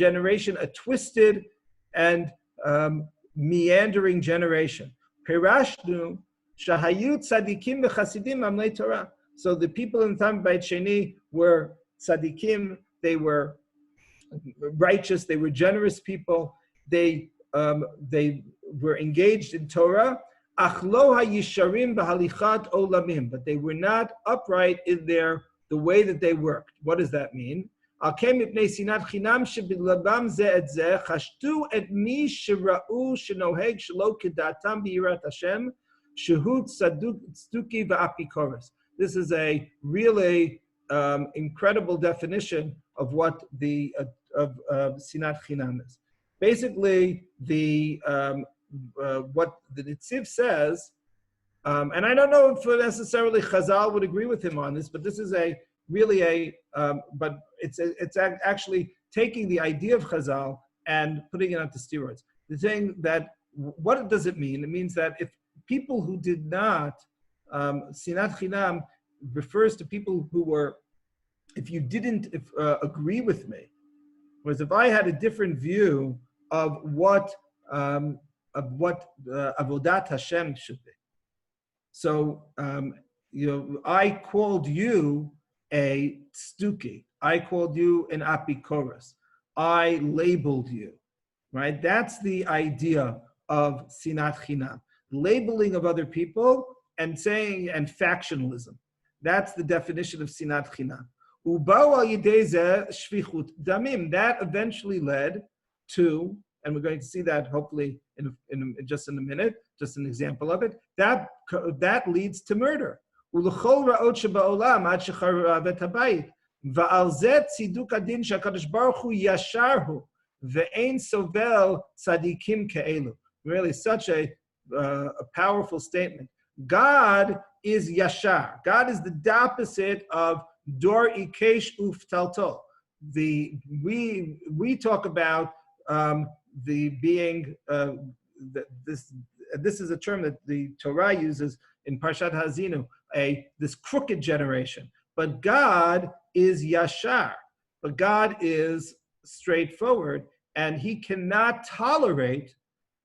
twisted and meandering generation. Pirashnu shahayut tzadikim v'chasidim amlei Torah. So the people in Tam Beit Sheni were tzadikim, they were righteous, they were generous people, they were engaged in Torah, ach lo hayisharim b'halichat olamim, but they were not upright in the way that they worked. What does that mean? Al kem mipnei sinat chinam shebilabam ze et ze chashtu et mi shira'u shenoheg shelo kedatam b'iyirat Hashem shehu tzduki v'apikoros. This is a really incredible definition of what the sinat chinam is. Basically, what the Netziv says, and I don't know if necessarily Chazal would agree with him on this, but this is but it's actually taking the idea of Chazal and putting it onto steroids. The thing that, what does it mean? It means that if people who did not, sinat chinam refers to people who were, if you didn't agree with me, whereas if I had a different view of what Avodat Hashem should be. So I called you a stuki. I called you an apikoros. I labeled you, right? That's the idea of sinat chinam, labeling of other people and saying, and factionalism. That's the definition of sinat chinam. Ubau al yedei zeh shvichut damim. That eventually led to, and we're going to see that hopefully in just in a minute, just an example of it, that leads to murder. ולכל רעות שבעולם עד שחרב את הבית. ועל זה צידוק הדין שהקדוש ברוך הוא ישר הוא, ואין סובל צדיקים כאלו. Really, such a powerful statement. God is yashar. God is the opposite of dor ikesh uftaltol. We talk about the being this is a term that the Torah uses in Parshat Hazinu, this crooked generation. But God is yashar. But God is straightforward, and he cannot tolerate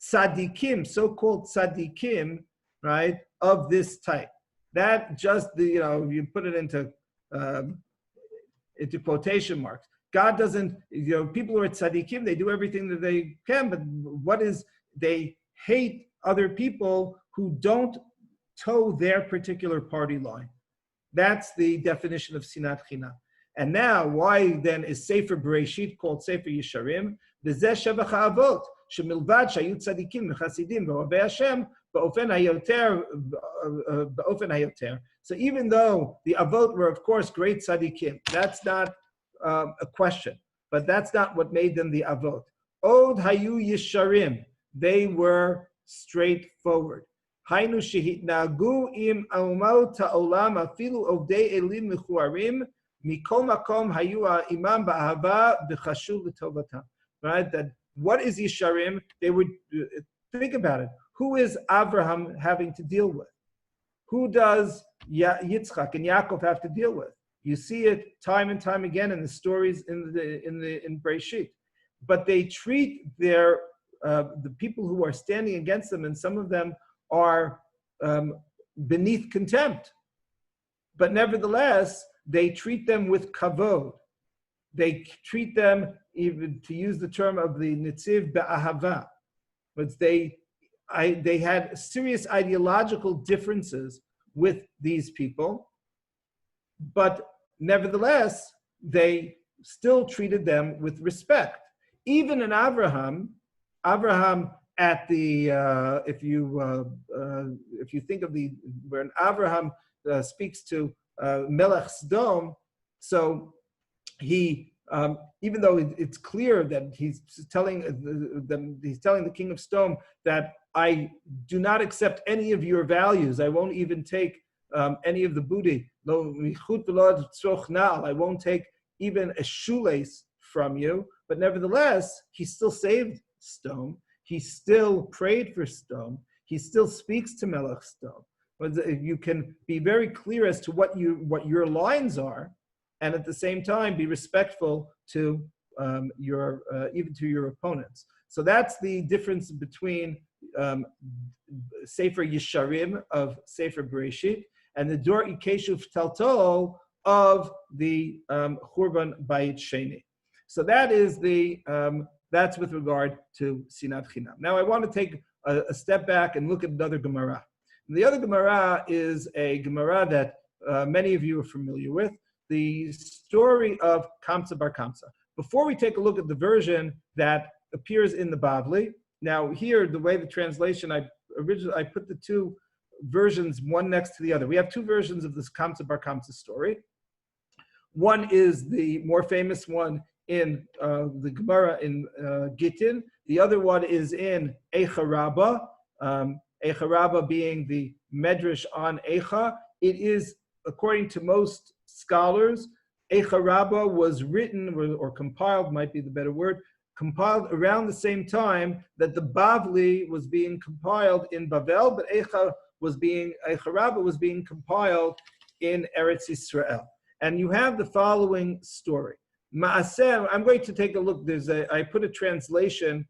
tzaddikim, so-called tzaddikim, right, of this type. That just, you put it into quotation marks. God doesn't, people who are tzaddikim, they do everything that they can, but they hate other people who don't toe their particular party line. That's the definition of sinat chinam. And now, why then is Sefer Bereshit called Sefer Yesharim? V'zeh shevach ha'avot, shemilvad shayu tzadikim v'chasidim v'ohavei Hashem ba'ofen hayoter. So even though the avot were, of course, great tzadikim, that's not a question, but that's not what made them the avot. Od hayu yesharim, they were straightforward. Hainu shehitnagu im aumot ha'olam afilu ovdei elim mechuarim mikol makom hayu imam ba'ahava b'chashuv v'tovatam. Right? That what is Yesharim? They would think about it. Who is Abraham having to deal with? Who does Yitzchak and Yaakov have to deal with? You see it time and time again in the stories in Bereshit. But they treat the people who are standing against them, and some of them are beneath contempt. But nevertheless, they treat them with kavod. They treat them, even to use the term of the Nitziv, be'ahava. But they had serious ideological differences with these people, but nevertheless, they still treated them with respect. Even in Abraham at the if you think of when Abraham speaks to Melech Sodom, so he even though it's clear that he's telling the king of Sodom that I do not accept any of your values. I won't even take any of the booty. I won't take even a shoelace from you. But nevertheless, he still saved Sodom. He still prayed for Sodom. He still speaks to Melech Sodom. You can be very clear as to what your lines are, and at the same time be respectful to even to your opponents. So that's the difference between Sefer Yesharim of Sefer Bereshit and the Dor Ikeshuv Taltol of the Churban Bayit Sheni. So that is that's with regard to Sinat Chinam. Now I want to take a step back and look at another Gemara. And the other Gemara is a Gemara that many of you are familiar with, the story of Kamsa Bar Kamsa. Before we take a look at the version that appears in the Bavli, now here, the way the translation, I put the two versions one next to the other. We have two versions of this Kamsa Bar Kamsa story. One is the more famous one in the Gemara in Gittin. The other one is in Eicha Rabbah, Eicha Rabbah being the Medrash on Eicha. It is, according to most scholars, Eicha Rabbah was written, or compiled, might be the better word, compiled around the same time that the Bavli was being compiled in Bavel, but Eicha Rabbah was being compiled in Eretz Yisrael. And you have the following story. Ma'aseh, I'm going to take a look. I put a translation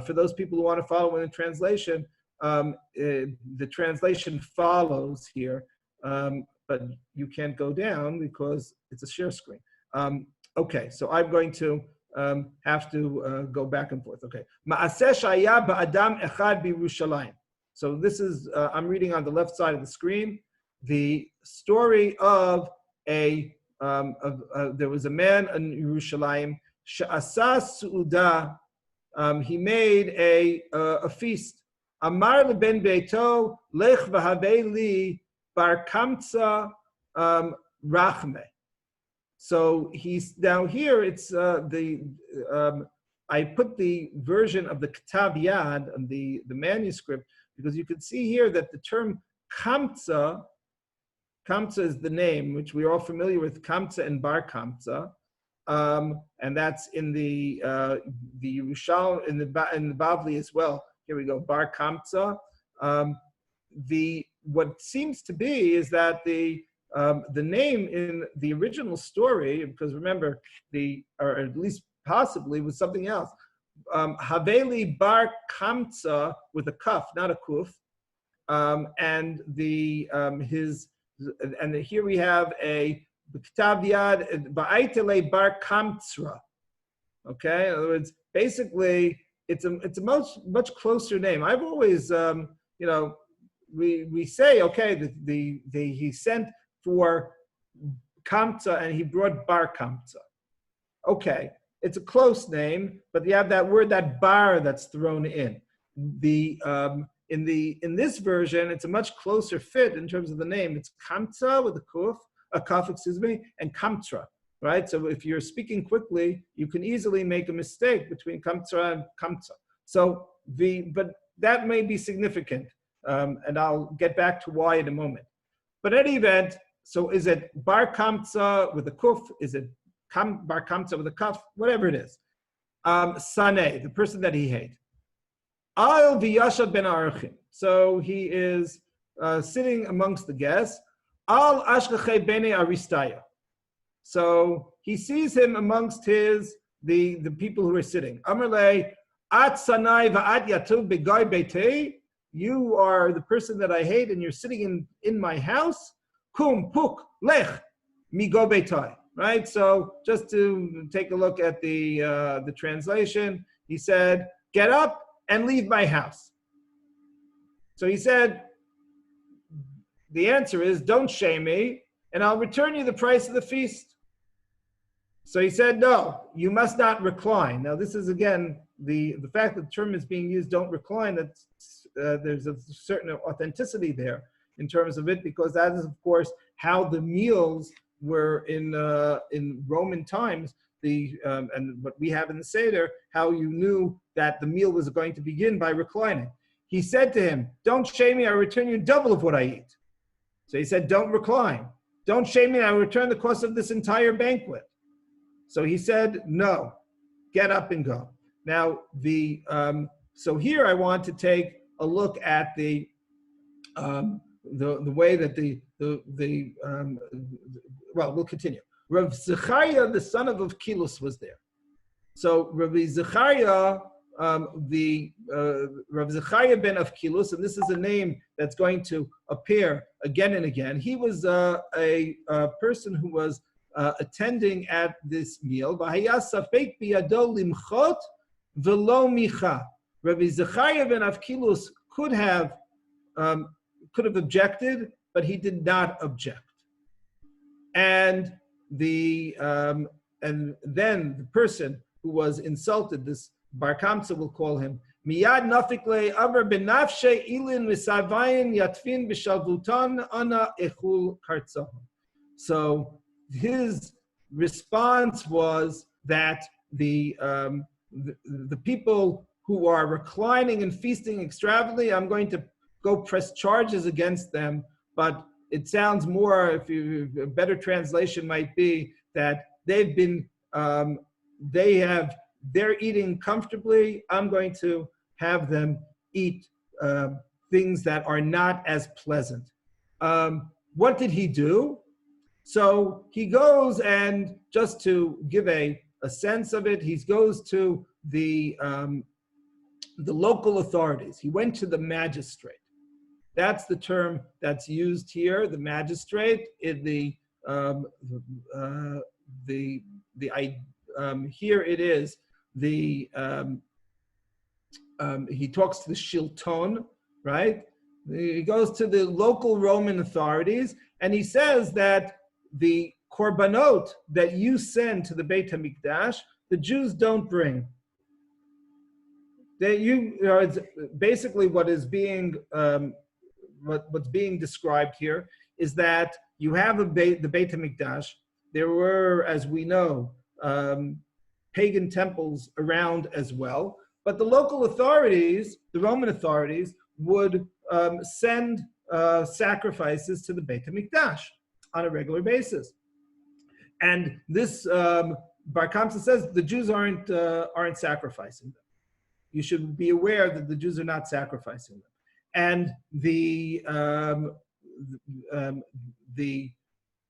for those people who want to follow in the translation. The translation follows here. but you can't go down because it's a share screen. Okay, so I'm going to have to go back and forth. Okay. Ma'aseh shaya ba'adam echad b'Yerushalayim. So this is, I'm reading on the left side of the screen, the story of there was a man in Yerushalayim, she'asa su'uda, he made a feast. Amar leben beito, lech v'havei li bar kamtza rachme. So he's now here. It's I put the version of the Ktav Yad and the manuscript because you can see here that the term kamtza is the name which we're all familiar with, kamtza and bar kamtza, and that's in the Yerushalmi in the Bavli as well. Here we go, bar kamtza. What seems to be is that the name in the original story, because remember, or at least possibly was something else. Haveli bar kamtza with a kaf, not a kuf, and here we have a ktav yad ba'aitele bar kamtzra. Okay, in other words, basically, it's a much closer name. I've always, we say, okay, he sent for kamtza and he brought bar kamtza. Okay, it's a close name, but you have that word, that bar, that's thrown in. In this version, it's a much closer fit in terms of the name. It's kamtza with a kaf, and kamtra, right? So if you're speaking quickly, you can easily make a mistake between kamtra and kamtza. So but that may be significant, and I'll get back to why in a moment. But in any event, so is it bar kamtza with a kuf? Is it bar kamtza with a kaf? Whatever it is. Saneh, the person that he hated. Al v'yashad ben archim. So he is sitting amongst the guests. Al ashkachei bene aristaya. So he sees him amongst the people who are sitting. Amarle at sanai va'at yatub begai beitei. You are the person that I hate, and you're sitting in my house. Kum puk lech migo beitai. Right. So just to take a look at the translation, he said, "Get up and leave my house." So he said, the answer is, don't shame me, and I'll return you the price of the feast. So he said, no, you must not recline. Now this is, again, the fact that the term is being used, don't recline, that's, there's a certain authenticity there in terms of it, because that is, of course, how the meals were in Roman times. And what we have in the Seder, how you knew that the meal was going to begin by reclining. He said to him, don't shame me, I'll return you double of what I eat. So he said, don't recline. Don't shame me, I'll return the cost of this entire banquet. So he said, no, get up and go. Now, so here I want to take a look at the way that well, we'll continue. Rav Zechariah, the son of Avkilus, was there. So Rabbi Zechariah, Rav Zechariah ben Avkilus, and this is a name that's going to appear again and again. He was a person who was attending at this meal. Rabbi Zechariah ben Avkilus could have objected, but he did not object. And then the person who was insulted, this Bar Kamtza will call him, Miyad nafikle avar benafshe ilin misavayin yatfin b'shalvutan ana echul kartzahon. So his response was that the people who are reclining and feasting extravagantly, I'm going to go press charges against them, but it sounds more, a better translation might be that they've been, they're eating comfortably. I'm going to have them eat things that are not as pleasant. What did he do? So he goes, and just to give a sense of it, he goes to the local authorities. He went to the magistrate. That's the term that's used here. The magistrate in here it is he talks to the Shilton, right? He goes to the local Roman authorities, and he says that the korbanot that you send to the Beit HaMikdash, the Jews don't bring. It's basically what is being what's being described here is that you have the Beit HaMikdash. There were, as we know, pagan temples around as well. But the local authorities, the Roman authorities, would send sacrifices to the Beit HaMikdash on a regular basis. And this Bar Kamsa says the Jews aren't sacrificing them. You should be aware that the Jews are not sacrificing them. And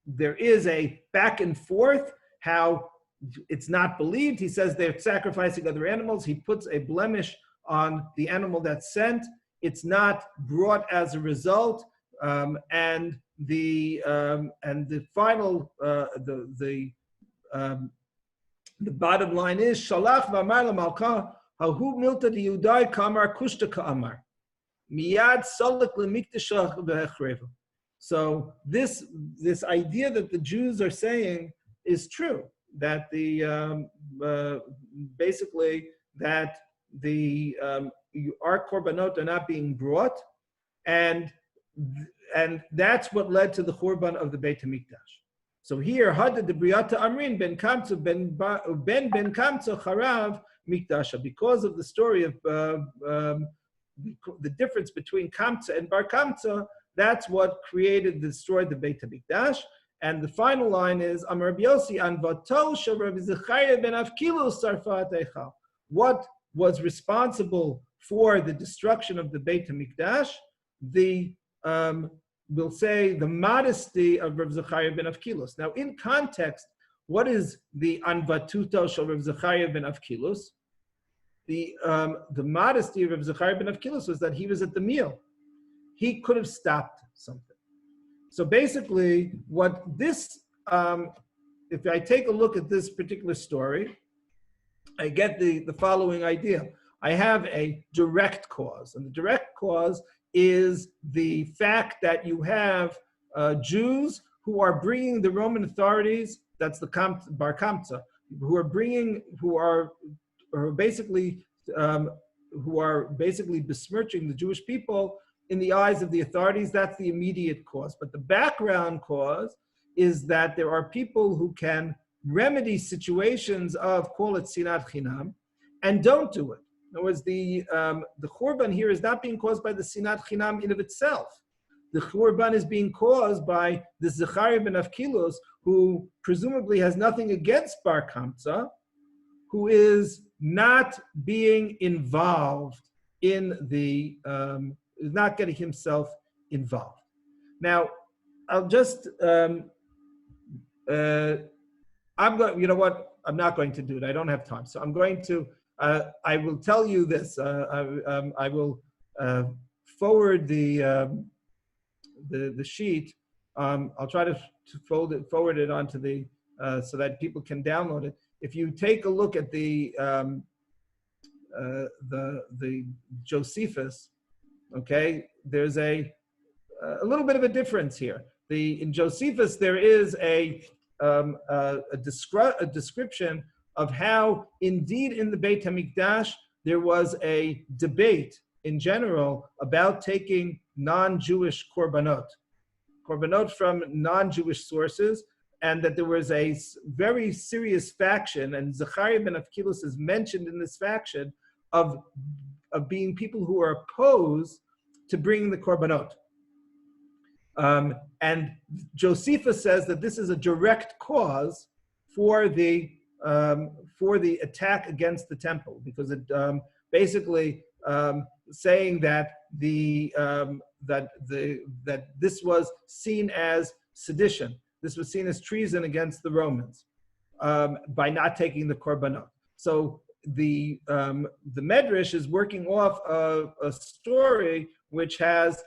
there is a back and forth how it's not believed. He says they're sacrificing other animals. He puts a blemish on the animal that's sent. It's not brought as a result. And the final the bottom line is Shalach v'amar l'malka hahu milta diyudai kamar kushta ka'amar miyad salak l'mikdashah v'echreva. So this idea that the Jews are saying is true. That basically that our korbanot are not being brought, and that's what led to the Churban of the Beit HaMikdash. So here, Hadad de Briata Amrin ben Kamtza ben Kamtza Charav Mikdasha, because of the story of the difference between Kamtza and Bar Kamtza, that's what destroyed the Beit HaMikdash. And the final line is Amar Biosi Anvato Sharav Zechariah ben Avkilu Sarfat Eichal. What was responsible for the destruction of the Beit HaMikdash? We'll say the modesty of Rav Zechariah ben Avkilus. Now, in context, what is the Anvatuto Shel Rav Zechariah ben Avkilus? The modesty of Rav Zechariah ben Avkilus was that he was at the meal. He could have stopped something. So basically, what this, if I take a look at this particular story, I get the following idea. I have a direct cause, and the direct cause is the fact that you have Jews who are bringing the Roman authorities, that's the Bar Kamsa, who are basically besmirching the Jewish people in the eyes of the authorities. That's the immediate cause. But the background cause is that there are people who can remedy situations of, call it sinat chinam, and don't do it. In other words, the Churban here is not being caused by the sinat chinam in of itself. The Churban is being caused by the Zechariah ben Avkilus, who presumably has nothing against Bar Kamsa, who is not being involved in the, is not getting himself involved. Now, I'll just, I'm going, you know what? I'm not going to do it. I don't have time. So I'm going to, I will tell you this. I will forward the sheet. I'll try to forward it onto the, so that people can download it. If you take a look at the Josephus, okay, there's a little bit of a difference here. In Josephus, there is a description of how, indeed, in the Beit HaMikdash, there was a debate in general about taking non-Jewish korbanot from non-Jewish sources, and that there was a very serious faction, and Zechariah ben Avkilus is mentioned in this faction, of being people who are opposed to bringing the korbanot. And Josephus says that this is a direct cause for the attack against the temple, because it basically saying that that this was seen as sedition. This was seen as treason against the Romans by not taking the korbanot. So the Medrash is working off a story which has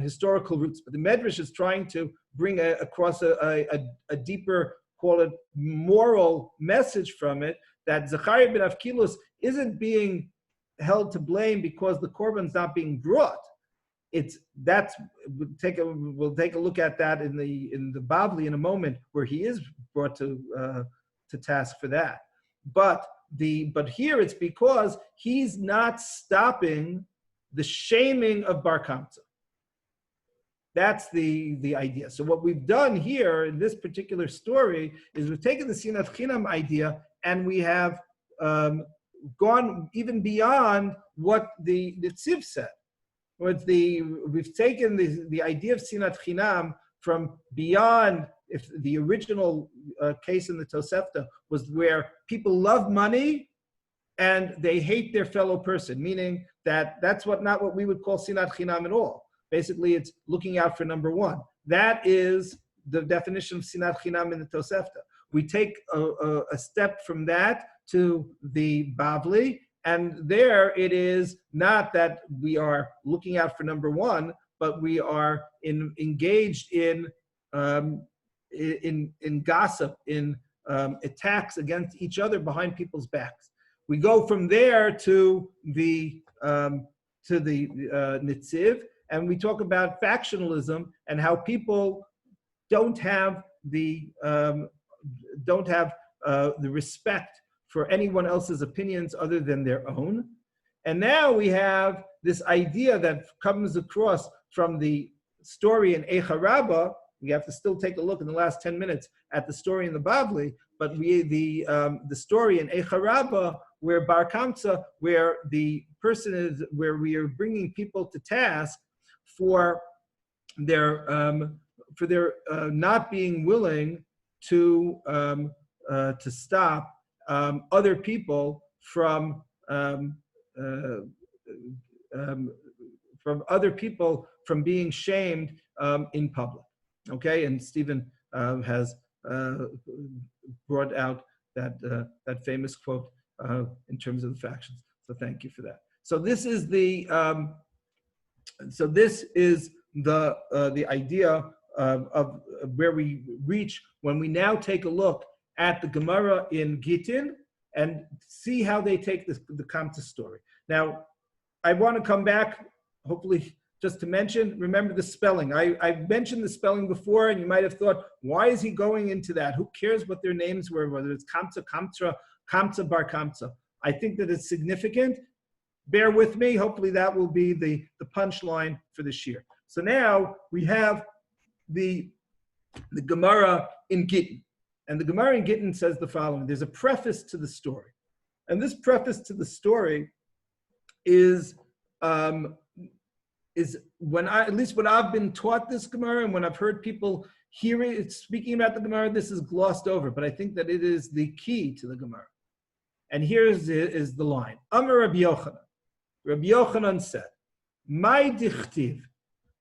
historical roots. But the Medrash is trying to bring across a deeper, call it moral message from it, that Zechariah ben Avkilus isn't being held to blame because the korban's not being brought. We'll take a look at that in the Bavli in a moment, where he is brought to task for that. But here it's because he's not stopping the shaming of Bar Kamsa. That's the idea. So what we've done here in this particular story is we've taken the Sinat Chinam idea and we have gone even beyond what the Tziv said. We've taken the idea of Sinat Chinam from beyond, if the original case in the Tosefta was where people love money and they hate their fellow person, meaning that's not what we would call Sinat Chinam at all. Basically, it's looking out for number one. That is the definition of Sinat Chinam in the Tosefta. We take a step from that to the Bavli, and there it is not that we are looking out for number one, but we are engaged in gossip, in attacks against each other behind people's backs. We go from there to the Nitziv, and we talk about factionalism and how people don't have the respect for anyone else's opinions other than their own. And now we have this idea that comes across from the story in Eicha Rabbah. We have to still take a look in the last 10 minutes at the story in the Bavli, but the story in Eicha Rabbah, where Bar Kamsa, where the person is, where we are bringing people to task for their not being willing to stop other people from being shamed in public. Okay, and Stephen has brought out that famous quote in terms of the factions. So thank you for that. So this is the idea of where we reach when we now take a look at the Gemara in Gittin and see how they take the Kamsa story. Now, I want to come back, hopefully, just to mention, remember the spelling. I mentioned the spelling before, and you might have thought, why is he going into that? Who cares what their names were, whether it's Kamsa, Kamsa, Kamsa, Bar Kamsa? I think that it's significant. Bear with me. Hopefully that will be the punchline for this year. So now we have the Gemara in Gittin. And the Gemara in Gittin says the following. There's a preface to the story. And this preface to the story is when at least when I've been taught this Gemara and when I've heard people hearing it, speaking about the Gemara, this is glossed over. But I think that it is the key to the Gemara. And here is the line. Amar Rabbi Yochanan. Rabbi Yochanan said, "My dichtiv,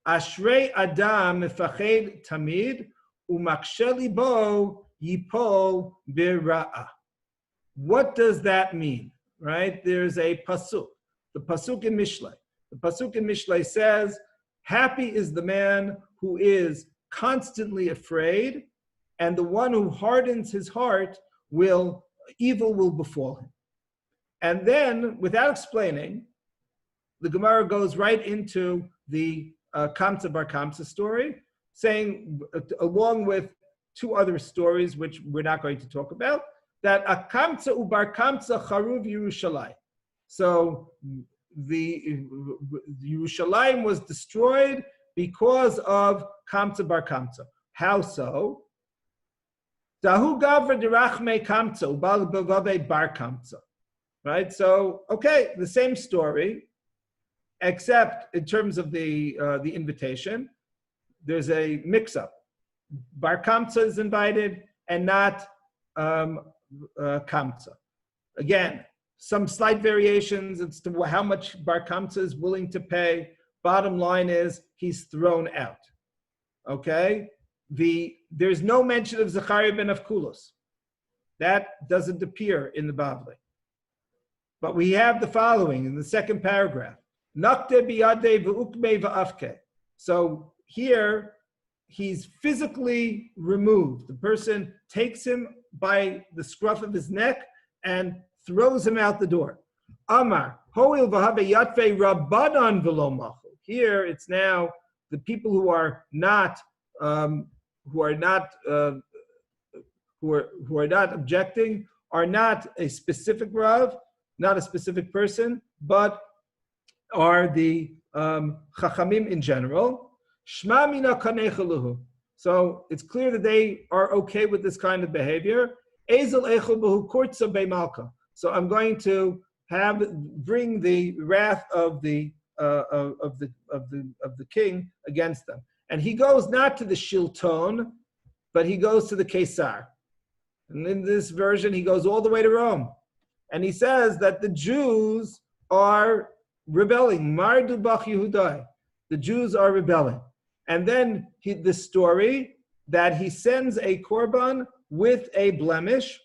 ashrei adam mefached tamid umaksheli bo yipol bira'a." What does that mean? Right? There's a pasuk. The pasuk in Mishlei. The pasuk in Mishlei says, "Happy is the man who is constantly afraid, and the one who hardens his heart evil will befall him." And then, without explaining, the Gemara goes right into the Kamsa Bar Kamsa story, saying, along with two other stories, which we're not going to talk about, that a Kamsa ubar Kamsa charuv Yerushalayim. So the Yerushalayim was destroyed because of Kamsa Bar Kamsa. How so? Dahu gavra dirachme Kamsa ubal bevave Bar Kamsa. Right. So okay, the same story, except in terms of the invitation, there's a mix-up. Bar Kamsa is invited and not Kamsa. Again, some slight variations as to how much Bar Kamsa is willing to pay. Bottom line is he's thrown out. Okay? There's no mention of Zechariah ben Avkulos. That doesn't appear in the Bavli. But we have the following in the second paragraph. Nakte biyade v'ukme v'afke. So here, he's physically removed. The person takes him by the scruff of his neck and throws him out the door. Amar, hoil v'habe yatve rabbanan v'lo machul. Here, it's now the people who are not objecting are not a specific Rav, not a specific person, but are the Chachamim in general. Shma mina kanechaluhu. So it's clear that they are okay with this kind of behavior. Ezel echel behu kortza bemalka. So I'm going to bring the wrath of the king against them. And he goes not to the Shilton, but he goes to the Caesar. And in this version, he goes all the way to Rome. And he says that the Jews are rebelling. Mardu bach Yehudai. The Jews are rebelling. And then the story that he sends a korban with a blemish,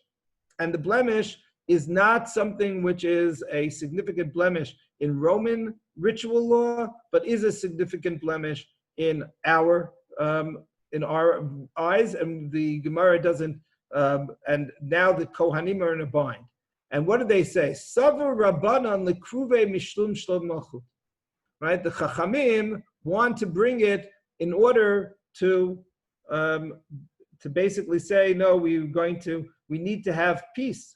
and the blemish is not something which is a significant blemish in Roman ritual law, but is a significant blemish in our eyes, and the Gemara doesn't. And now the Kohanim are in a bind. And what do they say? Savar Rabbanan lekruve mishlum shlom malchut. Right? The Chachamim want to bring it in order to basically say, no, we need to have peace.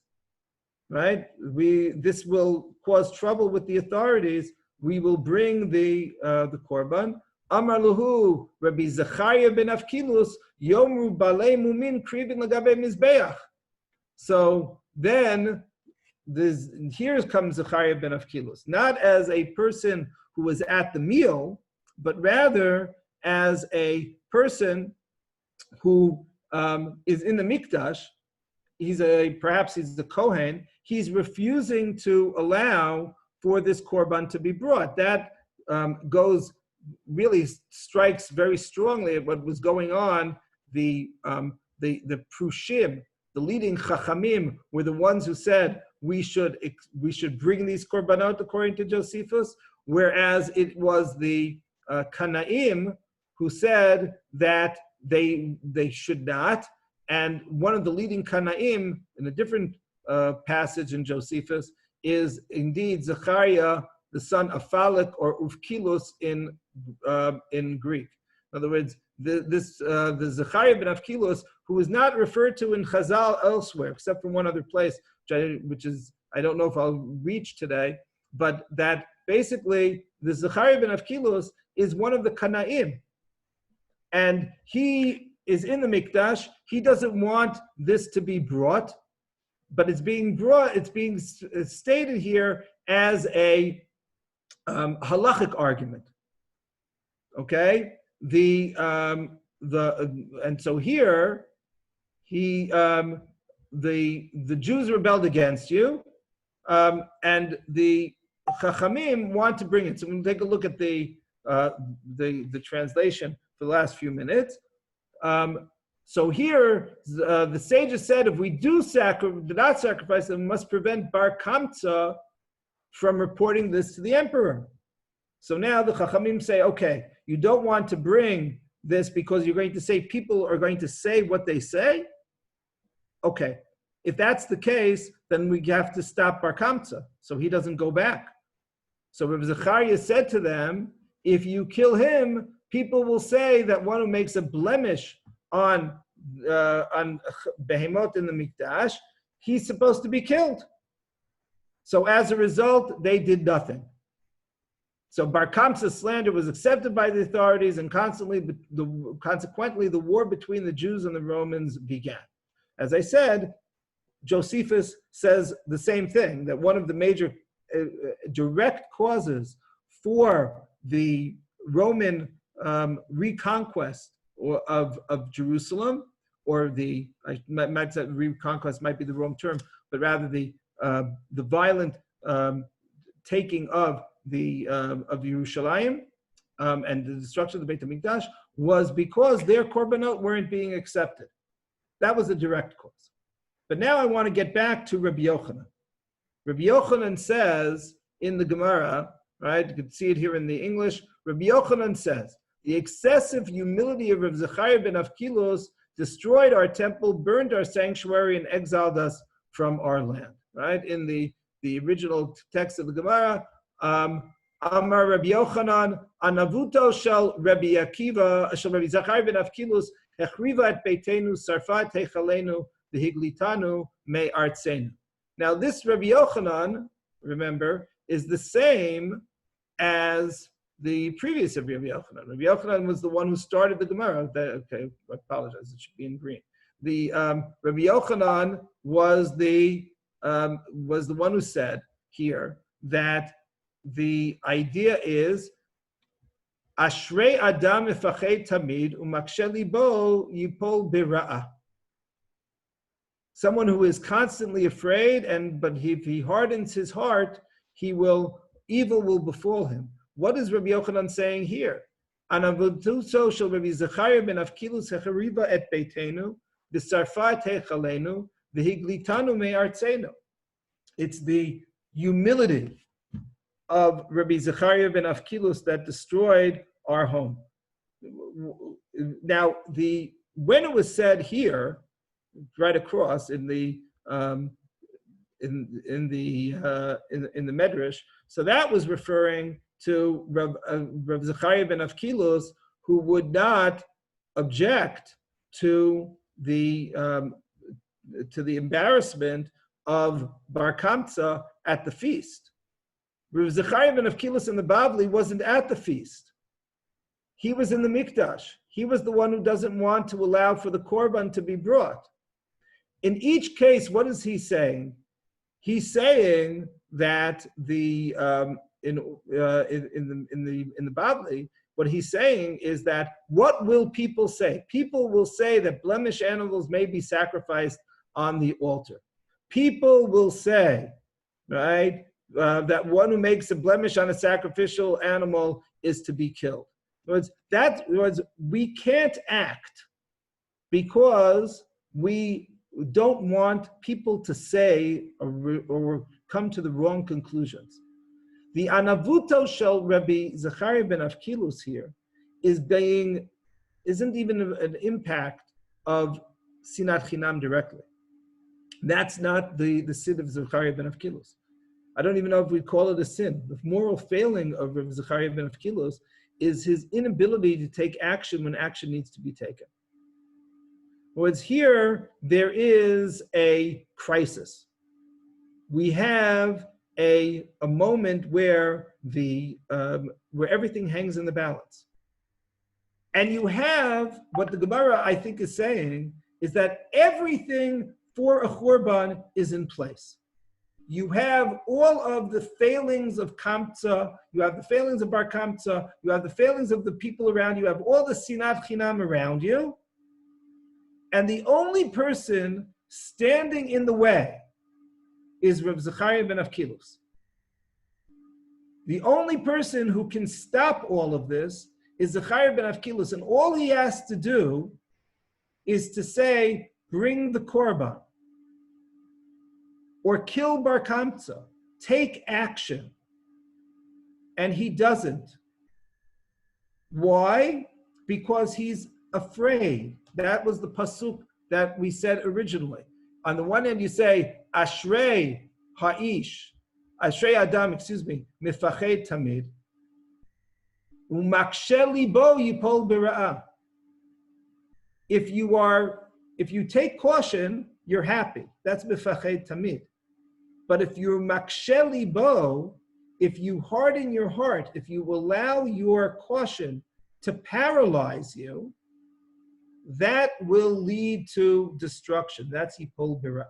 Right? This will cause trouble with the authorities. We will bring the korban. Amar Luhu, Rabbi Zechariah ben Avkilus, Yomru Balei Mumin Krivin Lagabe Mizbeach. So then, here comes Zechariah ben Avkilus, not as a person who was at the meal, but rather as a person who is in the Mikdash. Perhaps he's the Kohen. He's refusing to allow for this korban to be brought. That really strikes very strongly at what was going on. The Prushim, the leading Chachamim, were the ones who said we should bring these korbanot according to Josephus, whereas it was the Kanaim who said that they should not. And one of the leading Kanaim in a different passage in Josephus is indeed Zechariah, the son of Phalek or Uvkilus in Greek. In other words, the Zechariah ben Avkilus, who is not referred to in Chazal elsewhere, except for one other place, which is, I don't know if I'll reach today, but that basically the Zechariah ben Avkilus is one of the Kanaim. And he is in the Mikdash. He doesn't want this to be brought, but it's being stated here as a halachic argument. Okay, and so here the Jews rebelled against you, and the Chachamim want to bring it. So we'll take a look at the translation for the last few minutes. So here the sages said, if we do not sacrifice, then we must prevent Bar Kamsa from reporting this to the emperor. So now the Chachamim say, okay, you don't want to bring this because you're going to say people are going to say what they say? Okay, if that's the case, then we have to stop Bar Kamsa, so he doesn't go back. So Rabbi Zechariah said to them, if you kill him, people will say that one who makes a blemish on Behemot in the Mikdash, he's supposed to be killed. So as a result, they did nothing. So Bar Kamsa's slander was accepted by the authorities, and consequently, the war between the Jews and the Romans began. As I said, Josephus says the same thing, that one of the major direct causes for the Roman reconquest of Jerusalem, or I might say reconquest might be the wrong term, but rather the violent taking of Yerushalayim and the destruction of the Beit HaMikdash was because their korbanot weren't being accepted. That was the direct cause. But now I want to get back to Rabbi Yochanan. Rabbi Yochanan says in the Gemara, right? You can see it here in the English. Rabbi Yochanan says, The excessive humility of Rav Zechariah ben Avkilos destroyed our temple, burned our sanctuary, and exiled us from our land. Right? In the original text of the Gemara, Amar Rabbi Yochanan, Anavuto shel Rabbi Akiva, shel Rabbi Zechariah ben Avkilos, Hechriva et beitenu, sarfa techalenu, v'higlitanu me artzenu. Now this Rabbi Yochanan, remember, is the same as the previous Rabbi Yochanan. Rabbi Yochanan was the one who started the Gemara. Okay, I apologize, it should be in green. The Rabbi Yochanan was the one who said here that the idea is Ashrei Adam mefached tamid umakshe libo yipol bira'ah. Someone who is constantly afraid, but if he hardens his heart, evil will befall him. What is Rabbi Yochanan saying here? Anavutuso shel Rabbi Zechariah ben Avkilus hechariva et beitenu v'sarfa techalenu v'higlitanu me'artzenu. It's the humility of Rabbi Zechariah ben Avkilus that destroyed our home. Now, when it was said here, right across in the Medrash, so that was referring to Rav Zechariah ben Avkilos, who would not object to the embarrassment of Bar Kamsa at the feast. Rav Zechariah ben Avkilos in the Bavli wasn't at the feast. He was in the Mikdash. He was the one who doesn't want to allow for the korban to be brought. In each case, what is he saying? He's saying that in the Bavli, what he's saying is that what will people say? People will say that blemished animals may be sacrificed on the altar. People will say, right, that one who makes a blemish on a sacrificial animal is to be killed. In other words, we can't act because we don't want people to say or come to the wrong conclusions. The anavuto shel Rabbi Zechariah ben Avkilus here isn't even an impact of sinat chinam directly. That's not the sin of Zechariah ben Avkilus. I don't even know if we call it a sin. The moral failing of Rabbi Zechariah ben Avkilus is his inability to take action when action needs to be taken. Whereas here, there is a crisis. We have a moment where where everything hangs in the balance. And you have, what the Gemara, I think, is saying, is that everything for a Churban is in place. You have all of the failings of Kamsa, you have the failings of Bar Kamsa, you have the failings of the people around you, you have all the Sinat Chinam around you, and the only person standing in the way is Rav Zechariah ben Avkilus. The only person who can stop all of this is Zechariah ben Avkilus, and all he has to do is to say, bring the korban, or kill Bar Kamsa, take action. And he doesn't. Why? Because he's afraid. That was the pasuk that we said originally. On the one hand, you say, Ashrei Ashrei Adam, mifached tamid, umakshe libo yipol bira'ah. If you take caution, you're happy. That's mifached tamid. But if you're makshe libo, if you harden your heart, if you allow your caution to paralyze you, that will lead to destruction. That's yipol bira'ah.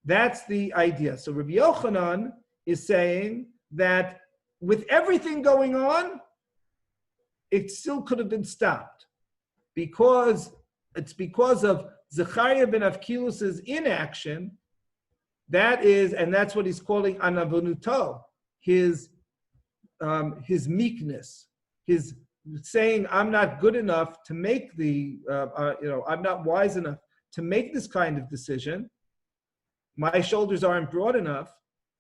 That's the idea. So Rabbi Yochanan is saying that with everything going on, it still could have been stopped because of Zechariah ben Avkilus's inaction. That's what he's calling anavonuto, his meekness, his saying, I'm not good enough to make I'm not wise enough to make this kind of decision. My shoulders aren't broad enough.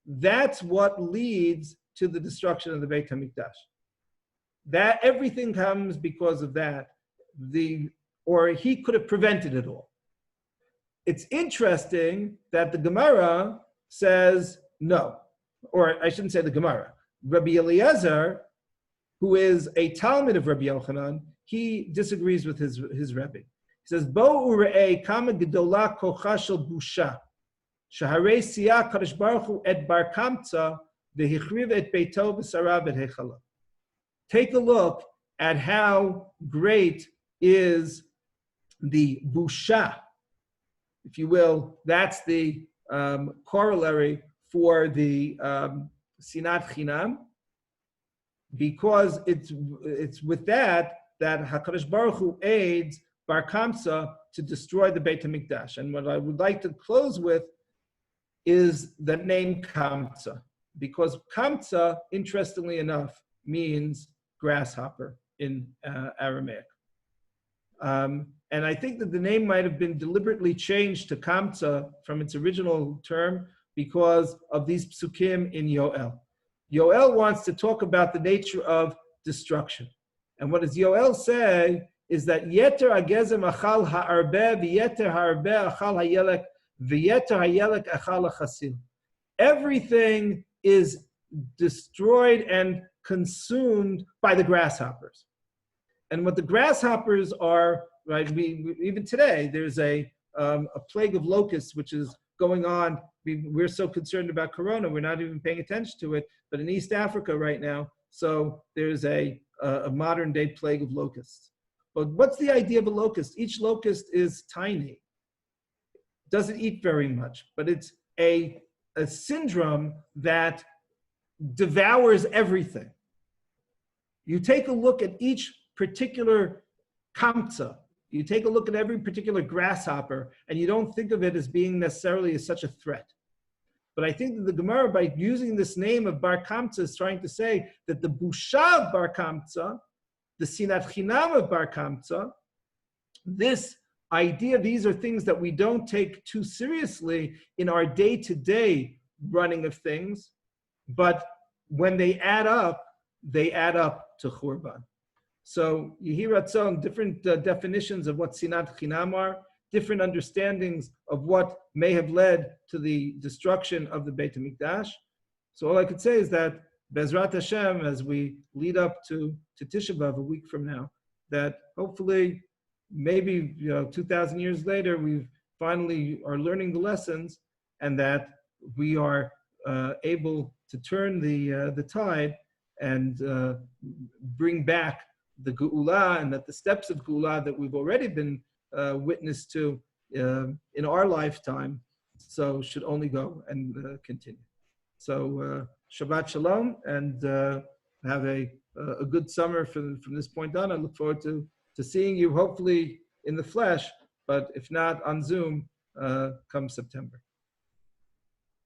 That's what leads to the destruction of the Beit HaMikdash. that everything comes because of that. Or he could have prevented it all. It's interesting that the Gemara says no, or I shouldn't say the Gemara. Rabbi Eliezer, who is a Talmud of Rabbi Yochanan, he disagrees with his Rebbe. He says, "Bo ure'ei kama gedola kocha shel busha, shaharei siyah kadosh baruch hu et bar kamtza v'hichriv et beito v'sarav et hechala." Take a look at how great is the busha, if you will. That's the corollary for the sinat chinam, because it's with that HaKadosh Baruch Hu aids Bar Kamsa to destroy the Beit HaMikdash. And what I would like to close with is the name Kamsa, because Kamsa, interestingly enough, means grasshopper in Aramaic. And I think that the name might have been deliberately changed to Kamsa from its original term because of these psukim in Yoel. Yoel wants to talk about the nature of destruction. And what does Yoel say is that Yeter hagezem achal ha'arbe v'yeter ha'arbe achal hayelek v'yeter hayelek achal ha'chasil. Everything is destroyed and consumed by the grasshoppers. And what the grasshoppers are, right? Even today, there's a plague of locusts which is going on. We're so concerned about Corona, we're not even paying attention to it. But in East Africa right now, so there's a modern day plague of locusts. But what's the idea of a locust? Each locust is tiny, doesn't eat very much, but it's a syndrome that devours everything. You take a look at each particular kamtza, you take a look at every particular grasshopper, and you don't think of it as being necessarily as such a threat. But I think that the Gemara, by using this name of Bar Kamtza, is trying to say that the Busha of Bar Kamtza, the Sinat Chinam of Bar Kamtza, this idea, these are things that we don't take too seriously in our day-to-day running of things, but when they add up to Churban. So Yehi Ratzon, different definitions of what Sinat Chinam are, different understandings of what may have led to the destruction of the Beit HaMikdash. So all I could say is that Bezrat Hashem, as we lead up to Tisha B'Av a week from now, that hopefully, maybe 2,000 years later, we finally are learning the lessons, and that we are able to turn the tide and bring back the Geula, and that the steps of Geula that we've already been witness to in our lifetime, so should only go and continue. So Shabbat Shalom, and have a good summer from this point on. I look forward to seeing you, hopefully in the flesh, but if not on Zoom, come September.